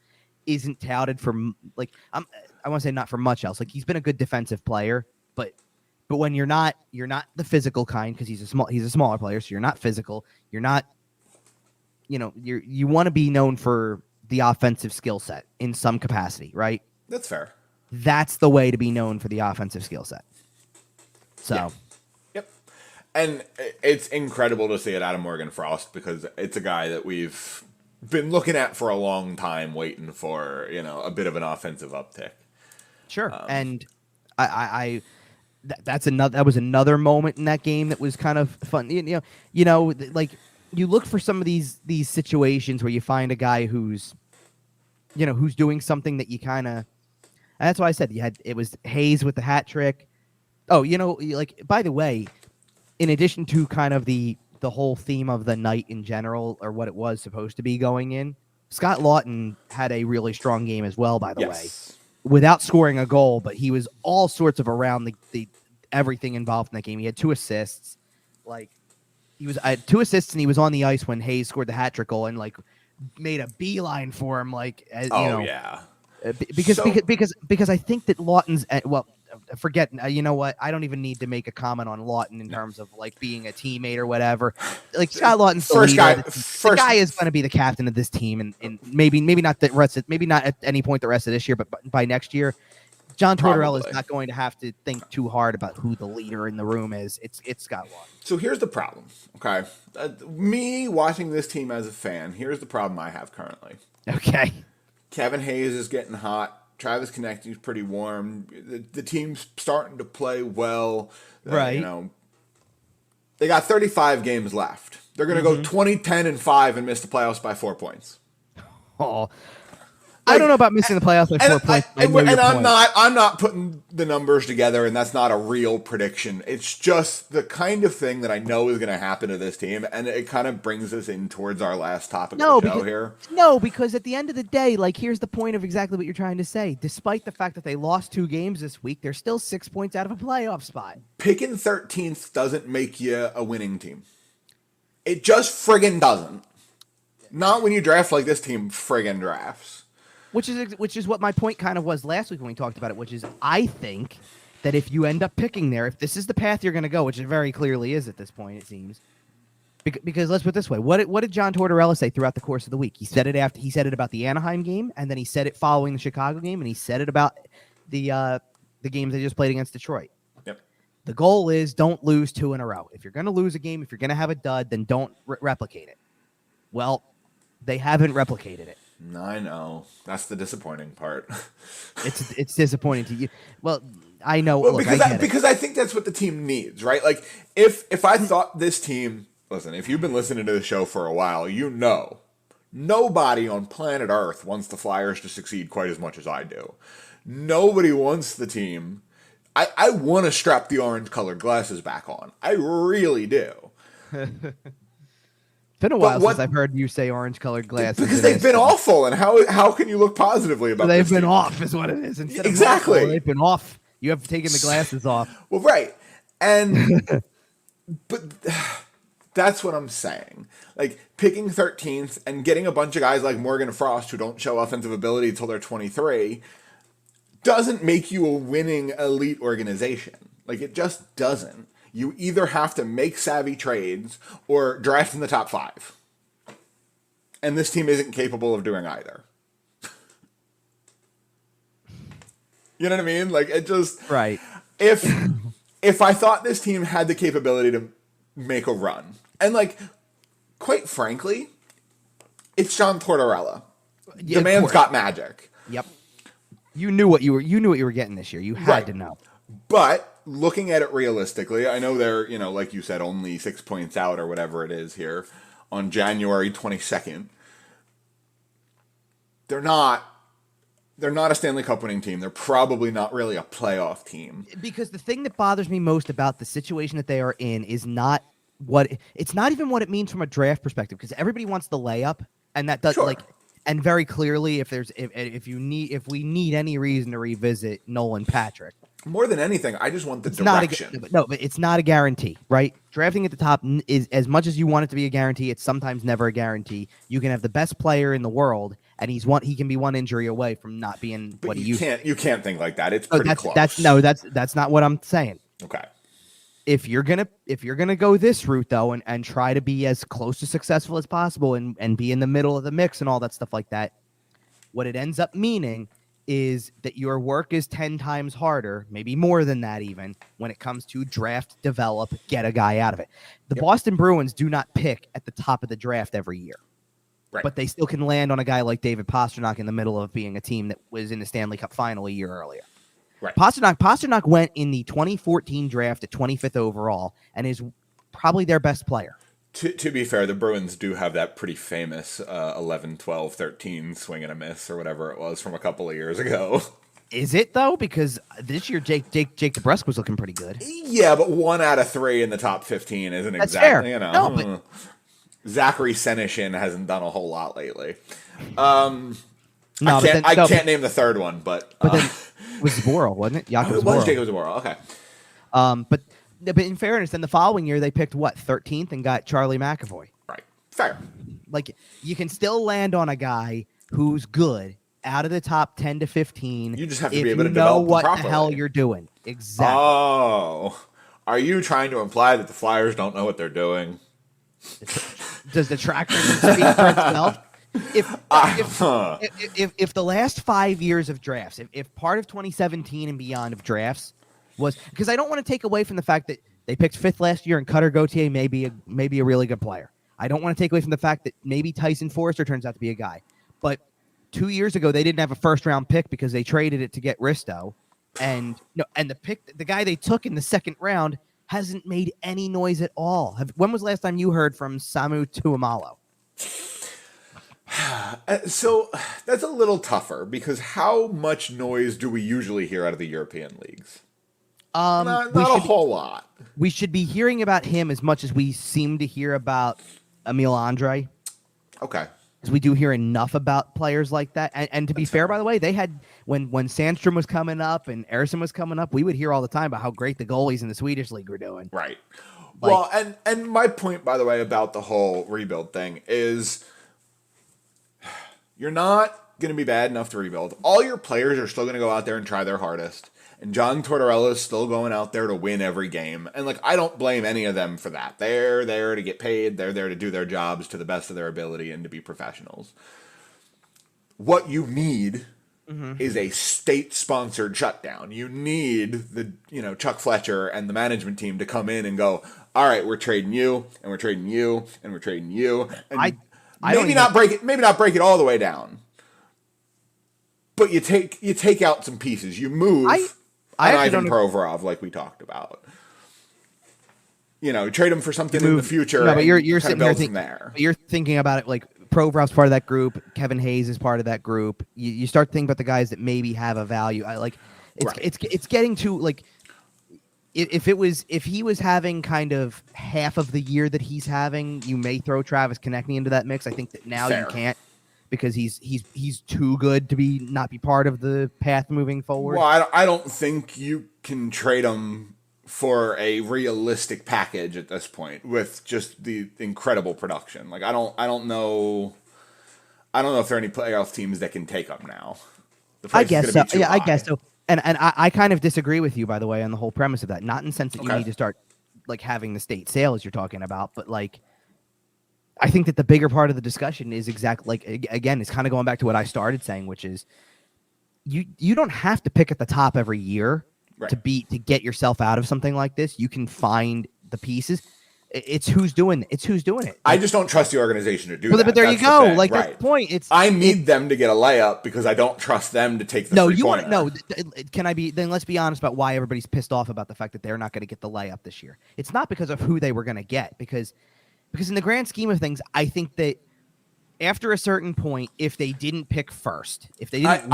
isn't touted for, like, I want to say not for much else. Like, he's been a good defensive player, but when you're not the physical kind, because he's a smaller player, so you're not physical. You're not, you want to be known for the offensive skill set in some capacity, right? That's fair. That's the way to be known for the offensive skill set. So. Yeah. Yep. And it's incredible to see it out of Morgan Frost, because it's a guy that we've been looking at for a long time, waiting for, a bit of an offensive uptick. Sure. And that was another moment in that game that was kind of fun. Like, you look for some of these situations where you find a guy who's doing something that you kind of, and that's why I said it was Hayes with the hat trick. Oh, like, by the way, in addition to kind of the whole theme of the night in general, or what it was supposed to be going in, Scott Laughton had a really strong game as well, by the way, without scoring a goal, but he was all sorts of around the everything involved in that game. He had 2 assists. Like, I had 2 assists, and he was on the ice when Hayes scored the hat trick goal and, like, made a beeline for him. Like, because I think that Laughton's forget. You know what? I don't even need to make a comment on Laughton in terms of, like, being a teammate or whatever. Like, Scott Laughton's the guy is going to be the captain of this team, and maybe not maybe not at any point the rest of this year, but by next year. John Tortorella is not going to have to think too hard about who the leader in the room is. It's Scott Laughton. So here's the problem, okay? Me watching this team as a fan, here's the problem I have currently. Okay. Kevin Hayes is getting hot. Travis Konecny's pretty warm. The team's starting to play well. Right. They got 35 games left. They're going to go 20-10-5 and miss the playoffs by 4 points. Oh. I don't know about missing the playoffs by 4 points. I'm not putting the numbers together, and that's not a real prediction. It's just the kind of thing that I know is going to happen to this team, and it kind of brings us in towards our last topic of the show here. No, because at the end of the day, like, here's the point of exactly what you're trying to say. Despite the fact that they lost 2 games this week, they're still 6 points out of a playoff spot. Picking 13th doesn't make you a winning team. It just friggin' doesn't. Not when you draft like this team friggin' drafts. Which is what my point kind of was last week when we talked about it, which is I think that if you end up picking there, if this is the path you're going to go, which it very clearly is at this point, it seems. Because let's put it this way. What did John Tortorella say throughout the course of the week? He said it about the Anaheim game, and then he said it following the Chicago game, and he said it about the games they just played against Detroit. Yep. The goal is don't lose 2 in a row. If you're going to lose a game, if you're going to have a dud, then don't replicate it. Well, they haven't replicated it. I know. That's the disappointing part. It's disappointing to you. Well, I know. Well, because I think that's what the team needs, right? Like, if I thought this team, listen, if you've been listening to the show for a while, you know, nobody on planet Earth wants the Flyers to succeed quite as much as I do. Nobody wants the team. I want to strap the orange-colored glasses back on. I really do. It's been a while since I've heard you say orange-colored glasses. Because they've been awful, and how can you look positively about this? They've been off, is what it is. Instead exactly. Of they've been off. You have taken the glasses off. Well, right. And but that's what I'm saying. Like, picking 13th and getting a bunch of guys like Morgan Frost who don't show offensive ability until they're 23 doesn't make you a winning elite organization. Like, it just doesn't. You either have to make savvy trades or draft in the top 5. And this team isn't capable of doing either. You know what I mean? Like, it just... Right. If I thought this team had the capability to make a run, and, like, quite frankly, it's John Tortorella. Yeah, the man's got magic. Yep. You knew what you were getting this year. You had to know. But looking at it realistically, I know they're, like you said, only 6 points out or whatever it is here on January 22nd. They're not a Stanley Cup winning team. They're probably not really a playoff team. Because the thing that bothers me most about the situation that they are in is not it's not even what it means from a draft perspective, because everybody wants the layup, and that does and very clearly if we need any reason to revisit Nolan Patrick. More than anything, I just want the direction. But it's not a guarantee, right? Drafting at the top is, as much as you want it to be a guarantee, it's sometimes never a guarantee. You can have the best player in the world, and he can be one injury away from not being what he used to. You can't think like that. It's pretty close. That's not what I'm saying. Okay. If you're gonna go this route though, and try to be as close to successful as possible, and be in the middle of the mix and all that stuff like that, what it ends up meaning is that your work is 10 times harder, maybe more than that even, when it comes to draft, develop, get a guy out of it. The Boston Bruins do not pick at the top of the draft every year. Right. But they still can land on a guy like David Pastrnak in the middle of being a team that was in the Stanley Cup final a year earlier. Right. Pastrnak went in the 2014 draft at 25th overall and is probably their best player. To be fair, the Bruins do have that pretty famous 11, 12, 13 swing and a miss or whatever it was from a couple of years ago. Is it, though? Because this year Jake DeBrusk was looking pretty good. Yeah, but 1 out of 3 in the top 15 isn't That's exactly, fair. No, but... Zachary Senyshyn hasn't done a whole lot lately. I can't name the third one, but then it was Zboril, wasn't it? It was Jacob Zboril, okay. But in fairness, then the following year they picked 13th and got Charlie McAvoy. Right. Fair. Like, you can still land on a guy who's good out of the top 10 to 15. You just have to be able to develop what properly. The hell you're doing. Exactly. Oh. Are you trying to imply that the Flyers don't know what they're doing? Does the track record speak for itself? If the last 5 years of drafts, if part of 2017 and beyond of drafts was, because I don't want to take away from the fact that they picked 5th last year and Cutter Gauthier may be a really good player. I don't want to take away from the fact that maybe Tyson Forrester turns out to be a guy. But 2 years ago, they didn't have a first-round pick because they traded it to get Risto. And the guy they took in the second round hasn't made any noise at all. When was the last time you heard from Samu Tuamalo? So that's a little tougher because how much noise do we usually hear out of the European leagues? Not a whole lot. We should be hearing about him as much as we seem to hear about Emil Andre. Okay. Because we do hear enough about players like that. And to be fair, by the way, they had when Sandstrom was coming up and Eriksson was coming up, we would hear all the time about how great the goalies in the Swedish league were doing. Right. Well, and my point, by the way, about the whole rebuild thing is you're not going to be bad enough to rebuild. All your players are still going to go out there and try their hardest. And John Tortorella is still going out there to win every game. And, I don't blame any of them for that. They're there to get paid. They're there to do their jobs to the best of their ability and to be professionals. What you need is a state-sponsored shutdown. You need Chuck Fletcher and the management team to come in and go, all right, we're trading you, and we're trading you, and we're trading you. And maybe not break it all the way down. But you take out some pieces. You move Ivan Provorov, like we talked about. Trade him for something in the future. No, but you're sitting there thinking there. You're thinking about it like Provorov's part of that group. Kevin Hayes is part of that group. You start thinking about the guys that maybe have a value. It's getting to if he was having kind of half of the year that he's having, you may throw Travis Konechny into that mix. I think that now you can't. Because he's too good to not be part of the path moving forward. Well, I don't think you can trade him for a realistic package at this point with just the incredible production. I don't know if there are any playoff teams that can take him now. I guess so. Yeah, I guess so. And I kind of disagree with you, by the way, on the whole premise of that. Not in the sense that you need to start having the state sales you're talking about, but I think that the bigger part of the discussion is exactly again, it's kind of going back to what I started saying, which is you don't have to pick at the top every year to get yourself out of something like this. You can find the pieces. It's who's doing it. I just don't trust the organization to do that. But there you go. That's the point. I need them to get a layup because I don't trust them to take the three-pointer. Then let's be honest about why everybody's pissed off about the fact that they're not going to get the layup this year. It's not because of who they were going to get, because in the grand scheme of things, I think that after a certain point, if they didn't pick first, if they didn't,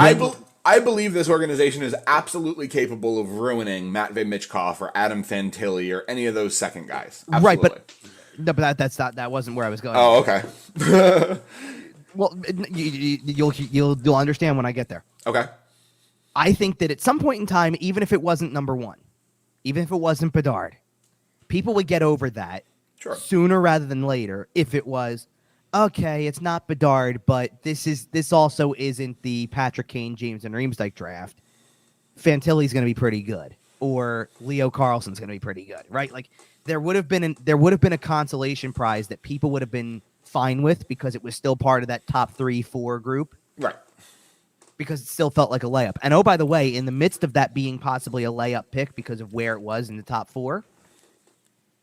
I believe this organization is absolutely capable of ruining Matvei Michkov or Adam Fantilli or any of those second guys. Absolutely. Right, but that wasn't where I was going. Oh, okay. Well, you'll understand when I get there. Okay. I think that at some point in time, even if it wasn't number one, even if it wasn't Bedard, people would get over that. Sure. Sooner rather than later, if it was, okay, it's not Bedard, but this also isn't the Patrick Kane, James and Riemsdyk draft. Fantilli's going to be pretty good, or Leo Carlson's going to be pretty good, right? There would have been a consolation prize that people would have been fine with because it was still part of that top 3-4 group, right? Because it still felt like a layup. And oh, by the way, in the midst of that being possibly a layup pick because of where it was in the top 4.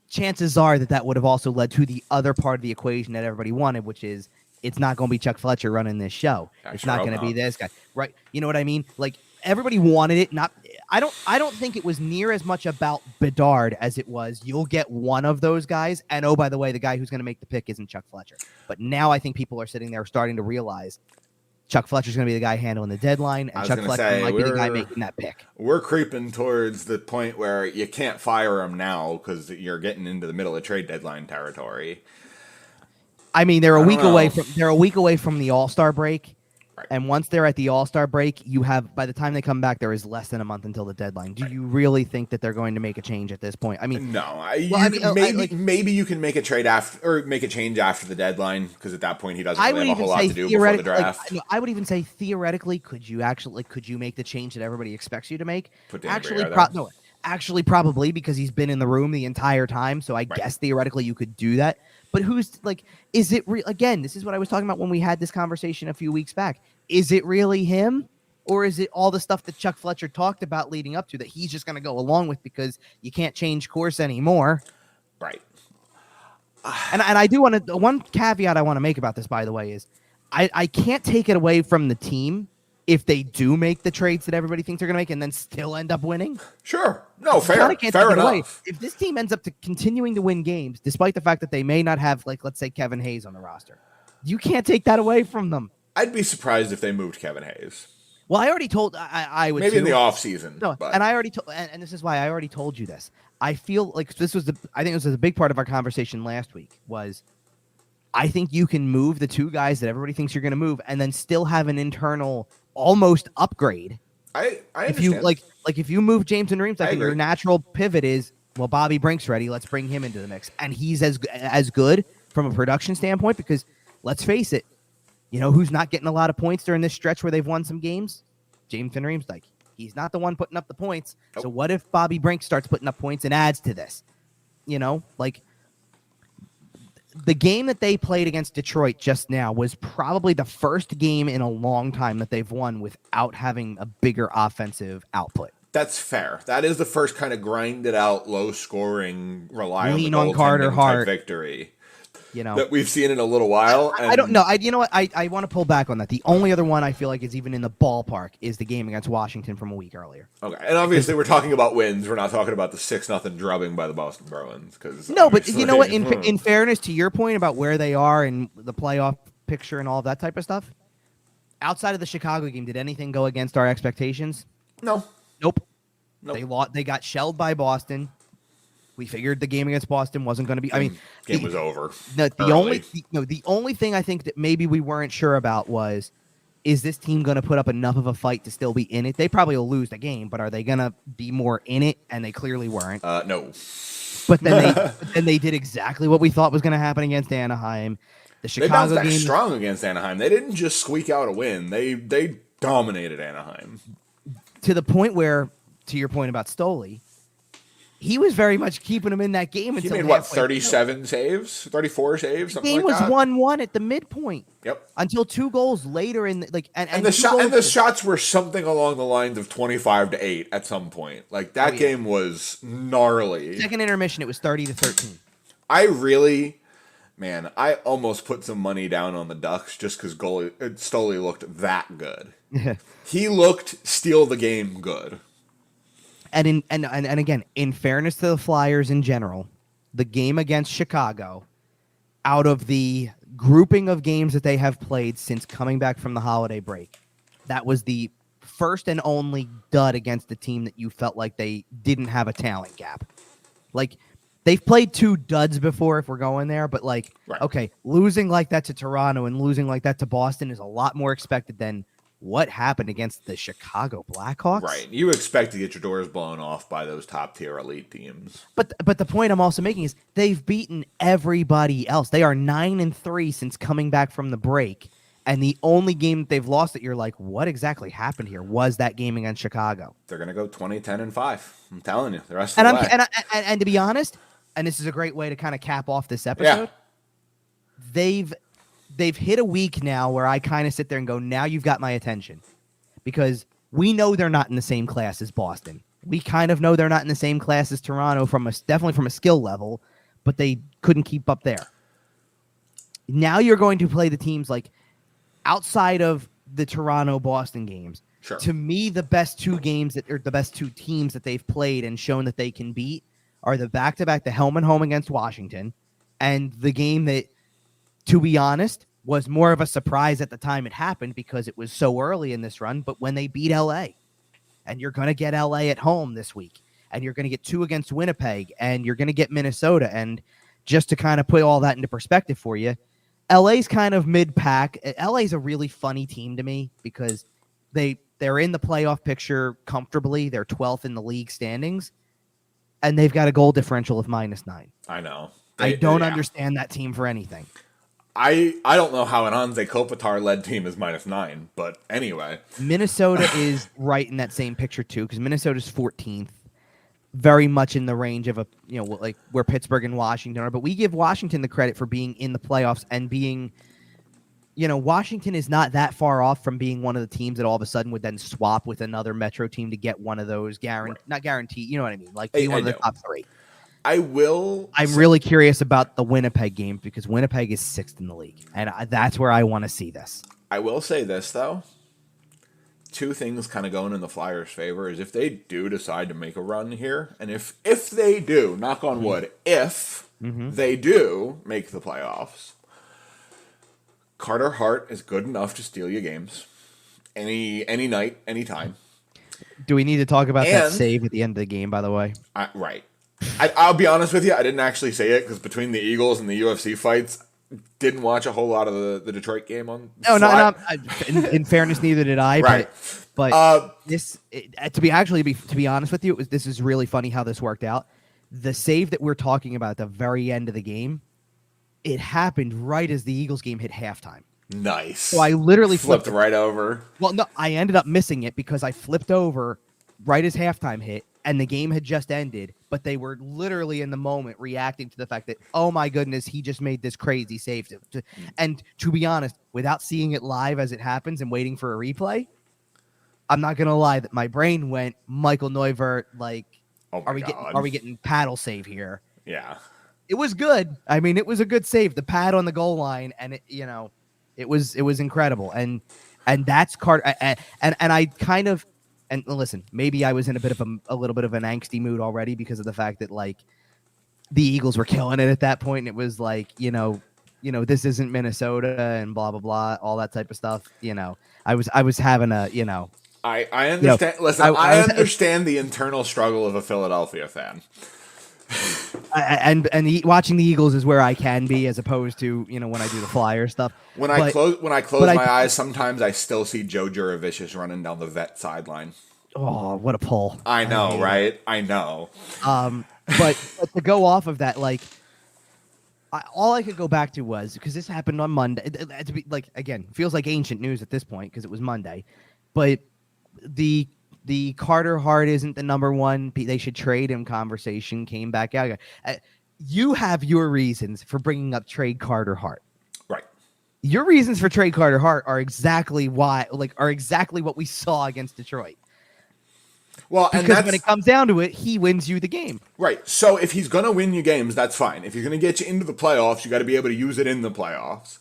Chances are that would have also led to the other part of the equation that everybody wanted, which is it's not going to be Chuck Fletcher running this show. It's not going to be this guy, right? You know what I mean? Everybody wanted it. I don't think it was near as much about Bedard as it was you'll get one of those guys. And oh, by the way, the guy who's going to make the pick isn't Chuck Fletcher. But now I think people are sitting there starting to realize Chuck Fletcher's going to be the guy handling the deadline, and Chuck Fletcher might be the guy making that pick. We're creeping towards the point where you can't fire him now because you're getting into the middle of trade deadline territory. I mean, they're a week away from the All-Star break. Right. And once they're at the All-Star break, by the time they come back, there is less than a month until the deadline. Do you really think that they're going to make a change at this point? I mean, no. Maybe you can make a trade after, or make a change after the deadline, because at that point he doesn't really have a whole lot to do before the draft. I would even say theoretically, could you make the change that everybody expects you to make? Actually, probably, because he's been in the room the entire time. So I guess theoretically you could do that. But is it again? This is what I was talking about when we had this conversation a few weeks back. Is it really him, or is it all the stuff that Chuck Fletcher talked about leading up to that he's just going to go along with because you can't change course anymore? Right. And I do want to. One caveat I want to make about this, by the way, is I can't take it away from the team if they do make the trades that everybody thinks they're going to make and then still end up winning. Sure. No, fair enough. If this team ends up continuing to win games, despite the fact that they may not have, let's say, Kevin Hayes on the roster, You can't take that away from them. I'd be surprised if they moved Kevin Hayes. Well, I already told I would maybe too. in the off season. No, but. and I already told, and this is why I already told you this. I feel like I think this was a big part of our conversation last week. Was I think you can move the two guys that everybody thinks you're going to move, and then still have an internal almost upgrade. I if you understand. if you move James and Reams, I think agree. your natural pivot is, well, Bobby Brink's ready. Let's bring him into the mix, and he's as good from a production standpoint because let's face it, you know who's not getting a lot of points during this stretch where they've won some games? James Van Riemsdyk. He's not the one putting up the points. Nope. So what if Bobby Brink starts putting up points and adds to this? You know, like the game that they played against Detroit just now was probably the first game in a long time that they've won without having a bigger offensive output. That's fair. That is the first kind of grinded out, low scoring, rely Lean on on the Carter goaltending Hart. type victory. You know, that we've seen in a little while. I don't know. You know what? I want to pull back on that. The only other one I feel like is even in the ballpark is the game against Washington from a week earlier. Okay, and obviously we're talking about wins. We're not talking about the 6-0 drubbing by the Boston Bruins. No, but you know what? In fairness to your point about where they are in the playoff picture and all of that type of stuff, outside of the Chicago game, did anything go against our expectations? No. Nope. They got shelled by Boston. We figured the game against Boston wasn't going to be. I mean, game was over. The only thing I think that maybe we weren't sure about was, is this team going to put up enough of a fight to still be in it? They probably will lose the game, but are they going to be more in it? And they clearly weren't. No. But then they did exactly what we thought was going to happen against Anaheim. The Chicago they bounced back game strong against Anaheim. They didn't just squeak out a win. They dominated Anaheim to the point where, to your point about Stoli, he was very much keeping him in that game until he made 37 saves, 34 saves, something like that. The game was 1-1 at the midpoint. Yep. Until 2 goals later in the shots were something along the lines of 25-8 at some point. Like that game was gnarly. Second intermission, it was 30-13. I almost put some money down on the Ducks just because Stoli looked that good. He looked steal the game good. And again, in fairness to the Flyers in general, the game against Chicago, out of the grouping of games that they have played since coming back from the holiday break, that was the first and only dud against a team that you felt like they didn't have a talent gap. Like, they've played 2 duds before if we're going there, but right. Okay, losing like that to Toronto and losing like that to Boston is a lot more expected than what happened against the Chicago Blackhawks. Right. You expect to get your doors blown off by those top-tier elite teams. But the point I'm also making is they've beaten everybody else. They are 9-3 since coming back from the break. And the only game that they've lost that you're like, what exactly happened here was that game against Chicago. They're going to go 20-10-5. I'm telling you. The rest of the way. And to be honest, and this is a great way to kind of cap off this episode, they've hit a week now where I kind of sit there and go, now you've got my attention. Because we know they're not in the same class as Boston. We kind of know they're not in the same class as Toronto definitely from a skill level, but they couldn't keep up there. Now you're going to play the teams like outside of the Toronto-Boston games. Sure. To me, the best 2 games the best 2 teams that they've played and shown that they can beat are the back-to-back, the home and home against Washington, and the game that, to be honest, was more of a surprise at the time it happened because it was so early in this run, but when they beat LA. And you're going to get LA at home this week, and you're going to get 2 against Winnipeg, and you're going to get Minnesota. And just to kind of put all that into perspective for you, LA's kind of mid-pack. LA's a really funny team to me because they're in the playoff picture comfortably. They're 12th in the league standings, and they've got a goal differential of -9. I know. I don't understand that team for anything. I don't know how an Anze Kopitar-led team is -9, but anyway. Minnesota is right in that same picture, too, because Minnesota's 14th. Very much in the range of like where Pittsburgh and Washington are. But we give Washington the credit for being in the playoffs and being, Washington is not that far off from being one of the teams that all of a sudden would then swap with another Metro team to get one of those not guaranteed, you know what I mean? Like be one of the top 3. I'm really curious about the Winnipeg game because Winnipeg is 6th in the league, and that's where I want to see this. I will say this, though. 2 things kind of going in the Flyers' favor is if they do decide to make a run here, and if they do, knock on wood, if they do make the playoffs, Carter Hart is good enough to steal you games. Any night, any time. Do we need to talk about that save at the end of the game, by the way? Right. I'll be honest with you, I didn't actually say it because between the Eagles and the UFC fights, didn't watch a whole lot of the Detroit game on. No. In fairness, neither did I. Right. But to be honest with you, this is really funny how this worked out. The save that we're talking about at the very end of the game, it happened right as the Eagles game hit halftime. Nice. So I literally flipped right over. Well, no, I ended up missing it because I flipped over right as halftime hit, and the game had just ended. But they were literally in the moment reacting to the fact that, oh my goodness, he just made this crazy save. And to be honest, without seeing it live as it happens and waiting for a replay, I'm not gonna lie that my brain went Michael Neuvert, like, are we getting paddle save here? Yeah. It was good. I mean, it was a good save. The pad on the goal line, and it was incredible. And that's Carter. And I kind of, and listen, maybe I was in a little bit of an angsty mood already because of the fact that, like, the Eagles were killing it at that point. And it was like, this isn't Minnesota and blah, blah, blah, all that type of stuff. I was having a, I understand. Listen, I understand the internal struggle of a Philadelphia fan. and watching the Eagles is where I can be, as opposed to when I do the Flyer stuff. When I close my eyes, sometimes I still see Joe Juravicius running down the vet sideline. Oh, what a pull! I know, right? I know. But to go off of that, like, all I could go back to was, because this happened on Monday. To be, like, again, feels like ancient news at this point because it was Monday, but the Carter Hart isn't the number one, they should trade him conversation came back out. You have your reasons for bringing up trade Carter Hart. Right. Your reasons for trade Carter Hart are exactly what we saw against Detroit. Well, because when it comes down to it, he wins you the game. Right. So if he's going to win you games, that's fine. If he's going to get you into the playoffs, you got to be able to use it in the playoffs.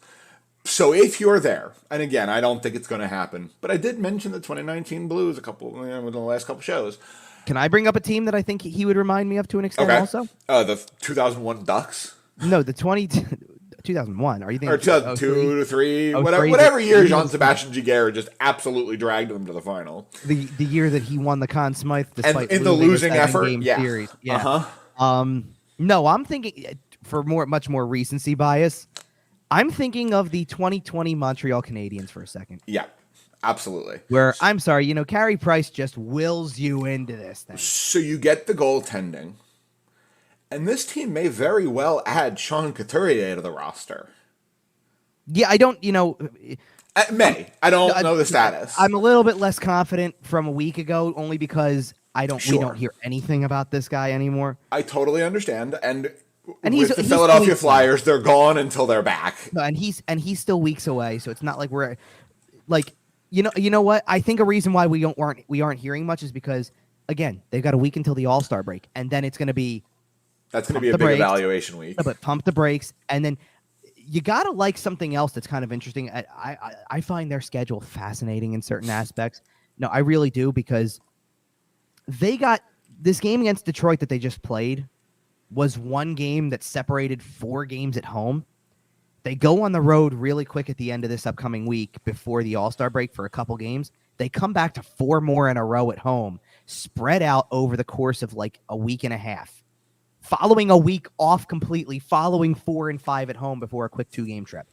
So if you're there, and again, I don't think it's going to happen, but I did mention the 2019 Blues within the last couple shows. Can I bring up a team that I think he would remind me of to an extent also? The 2001 Ducks? No, the 2001. Are you thinking? Or 2002, 3, whatever year Jean-Sebastien Giguère just absolutely dragged them to the final. The year that he won the Conn Smythe despite in the losing effort, series. Yeah. No, I'm thinking for much more recency bias. I'm thinking of the 2020 Montreal Canadiens for a second. Yeah, absolutely. Where, I'm sorry, Carey Price just wills you into this thing. So you get the goaltending, and this team may very well add Sean Couturier to the roster. Yeah, I don't, It may. I don't know the status. I'm a little bit less confident from a week ago, only because we don't hear anything about this guy anymore. I totally understand, and with the Philadelphia Flyers, they're gone until they're back. No, and he's still weeks away, so it's not like we're like, you know what? I think a reason why we aren't hearing much is because, again, they've got a week until the All-Star break, and then it's going to be a big evaluation week. But pump the brakes, and then you gotta like something else that's kind of interesting. I find their schedule fascinating in certain aspects. No, I really do, because they got this game against Detroit that they just played was one game that separated 4 games at home. They go on the road really quick at the end of this upcoming week before the All-Star break for a couple games. They come back to 4 more in a row at home, spread out over the course of like a week and a half, following a week off completely, following 4 and 5 at home before a quick 2-game trip.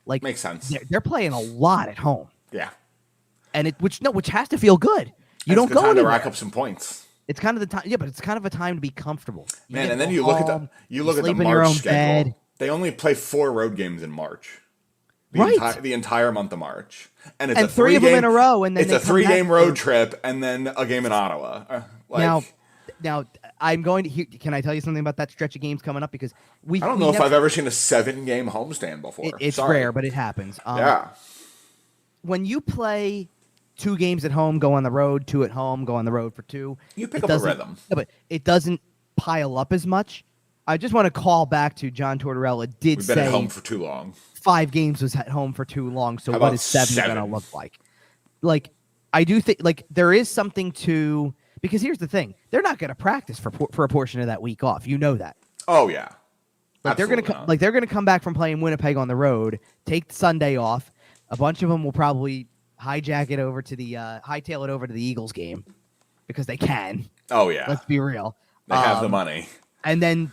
Like, makes sense. They're playing a lot at home. Yeah. And which has to feel good. You don't go anywhere. To rack up some points. It's kind of the time, but it's kind of a time to be comfortable. Man, and then you look at the March schedule. They only play 4 road games in March. The entire month of March, and it's 3 of them in a row, and then it's a 3-game road trip, and then a game in Ottawa. Now I'm going to. Can I tell you something about that stretch of games coming up? Because I don't know if I've ever seen a 7-game homestand before. It's rare, but it happens. When you play 2 games at home, go on the road, 2 at home, go on the road for 2. You pick up a rhythm. Yeah, but it doesn't pile up as much. I just want to call back to John Tortorella. We've been at home for too long. 5 games was at home for too long. So what is 7 going to look like? Like, I do think there is something to, because here's the thing. They're not going to practice for a portion of that week off. You know that. Oh, yeah. Like they're gonna come back from playing Winnipeg on the road, take Sunday off. A bunch of them will probably hightail it over to the Eagles game because they can. Oh yeah, let's be real. They have the money, and then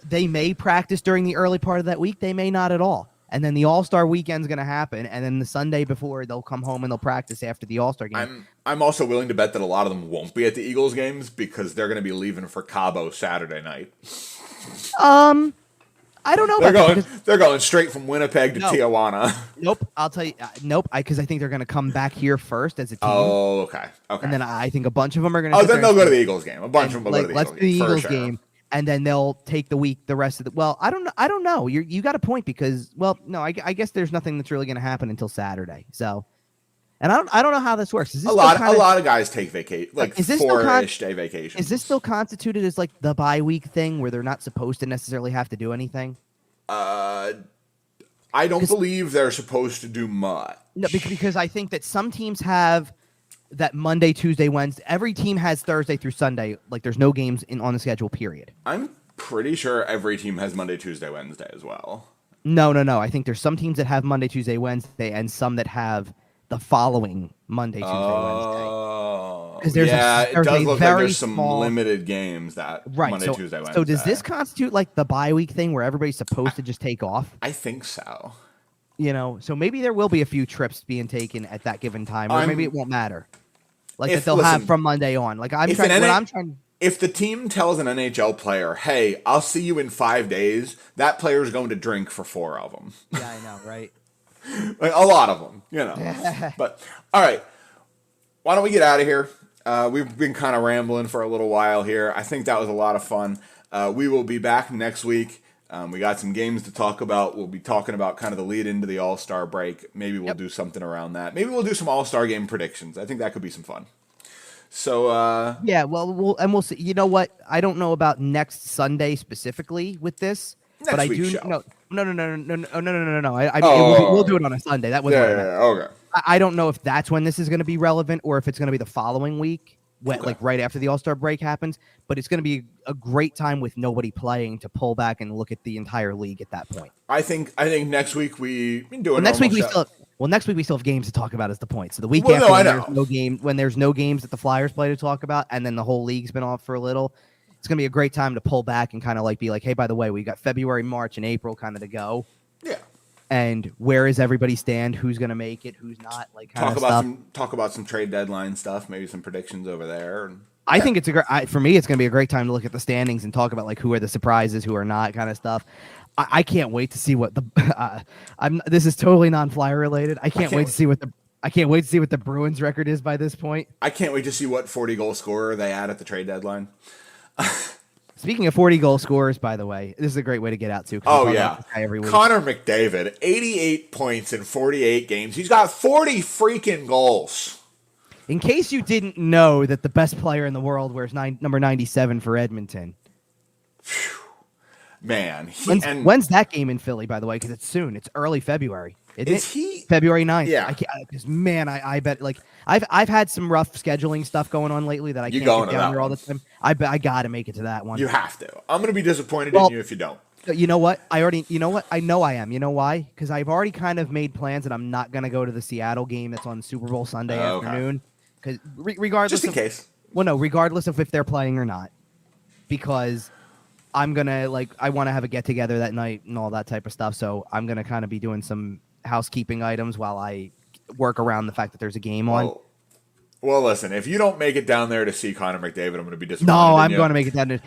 they may practice during the early part of that week. They may not at all. And then the All-Star weekend's going to happen, and then the Sunday before they'll come home and they'll practice after the All-Star game. I'm also willing to bet that a lot of them won't be at the Eagles games because they're going to be leaving for Cabo Saturday night. I don't know. They're going straight from Winnipeg to Tijuana. Nope, I'll tell you. Nope, because I think they're going to come back here first as a team. Oh, okay. And then I think a bunch of them are going to. Oh, then they'll go to the Eagles game. A bunch of them will go to the Eagles game. Let's do the Eagles game. And then they'll take the week, the rest of the. Well, I don't know. You got a point because, I guess there's nothing that's really going to happen until Saturday. So, and I don't know how this works. Is this a lot of guys take vacation, like 4-ish day vacation. Is this still constituted as like the bye week thing where they're not supposed to necessarily have to do anything? I don't believe they're supposed to do much. No, because I think that some teams have that Monday, Tuesday, Wednesday. Every team has Thursday through Sunday. Like there's no games on the schedule, period. I'm pretty sure every team has Monday, Tuesday, Wednesday as well. No. I think there's some teams that have Monday, Tuesday, Wednesday, and some that have the following Monday, Tuesday, Wednesday. Because it does look like there's some limited games that Monday, Tuesday, Wednesday. So does this constitute like the bye week thing where everybody's supposed to just take off? I think so. So maybe there will be a few trips being taken at that given time, or maybe it won't matter. Like that they'll have from Monday on. Like if the team tells an NHL player, "Hey, I'll see you in 5 days," that player's going to drink for 4 of them. Yeah, I know, right? Like, a lot of them, But all right, why don't we get out of here? We've been kind of rambling for a little while here. I think that was a lot of fun. We will be back next week. We got some games to talk about. We'll be talking about kind of the lead into the All-Star break. Maybe we'll do something around that. Maybe we'll do some All-Star game predictions. I think that could be some fun. So we'll see. You know what? I don't know about next Sunday specifically with this, but I do. No. We'll do it on a Sunday. That was okay. I don't know if that's when this is going to be relevant or if it's going to be the following week. Like right after the All-Star break happens, but it's going to be a great time with nobody playing to pull back and look at the entire league at that point. I think next week we do it. Next week we still have games to talk about. Is the point? So the week after when there's no games that the Flyers play to talk about, and then the whole league's been off for a little, it's going to be a great time to pull back and kind of like be like, hey, by the way, we got February, March, and April kind of to go. Yeah. And where is everybody stand? Who's going to make it? Who's not? Like talk about some trade deadline stuff. Maybe some predictions over there. I think it's for me. It's going to be a great time to look at the standings and talk about like who are the surprises, who are not, kind of stuff. I can't wait to see what the. This is totally non-Flyer related. I can't wait to see what the Bruins record is by this point. I can't wait to see what 40-goal scorer they add at the trade deadline. Speaking of 40-goal scorers, by the way, this is a great way to get out, too. Oh, yeah. Connor McDavid, 88 points in 48 games. He's got 40 freaking goals. In case you didn't know that the best player in the world wears number 97 for Edmonton. Whew. Man. When's that game in Philly, by the way? Because it's soon. It's early February. February 9th? Yeah. I bet, like, I've had some rough scheduling stuff going on lately that I can't get down there all the time. I got to make it to that one. You have to. I'm going to be disappointed in you if you don't. You know what? I know I am. You know why? Because I've already kind of made plans that I'm not going to go to the Seattle game that's on Super Bowl Sunday afternoon. Because regardless, just in case. Well, no, regardless of if they're playing or not, because I'm gonna I want to have a get together that night and all that type of stuff. So I'm gonna kind of be doing some housekeeping items while I work around the fact that there's a game on. Well, listen, if you don't make it down there to see Connor McDavid, I'm going to be disappointed. No, I'm going to make it down there.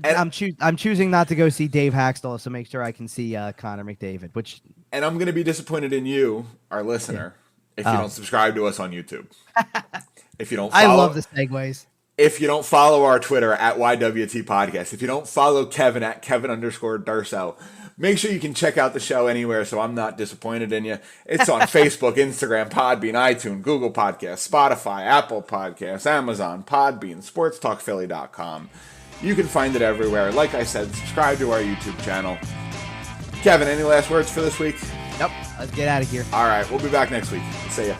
I'm choosing not to go see Dave Haxtell, so make sure I can see Connor McDavid. And I'm going to be disappointed in you, our listener, if you don't subscribe to us on YouTube. If you don't follow, I love the segues. If you don't follow our Twitter at YWT Podcast, if you don't follow Kevin at Kevin_Durso, make sure you can check out the show anywhere so I'm not disappointed in you. It's on Facebook, Instagram, Podbean, iTunes, Google Podcasts, Spotify, Apple Podcasts, Amazon, Podbean, SportsTalkPhilly.com. You can find it everywhere. Like I said, subscribe to our YouTube channel. Kevin, any last words for this week? Nope. Let's get out of here. All right. We'll be back next week. See ya.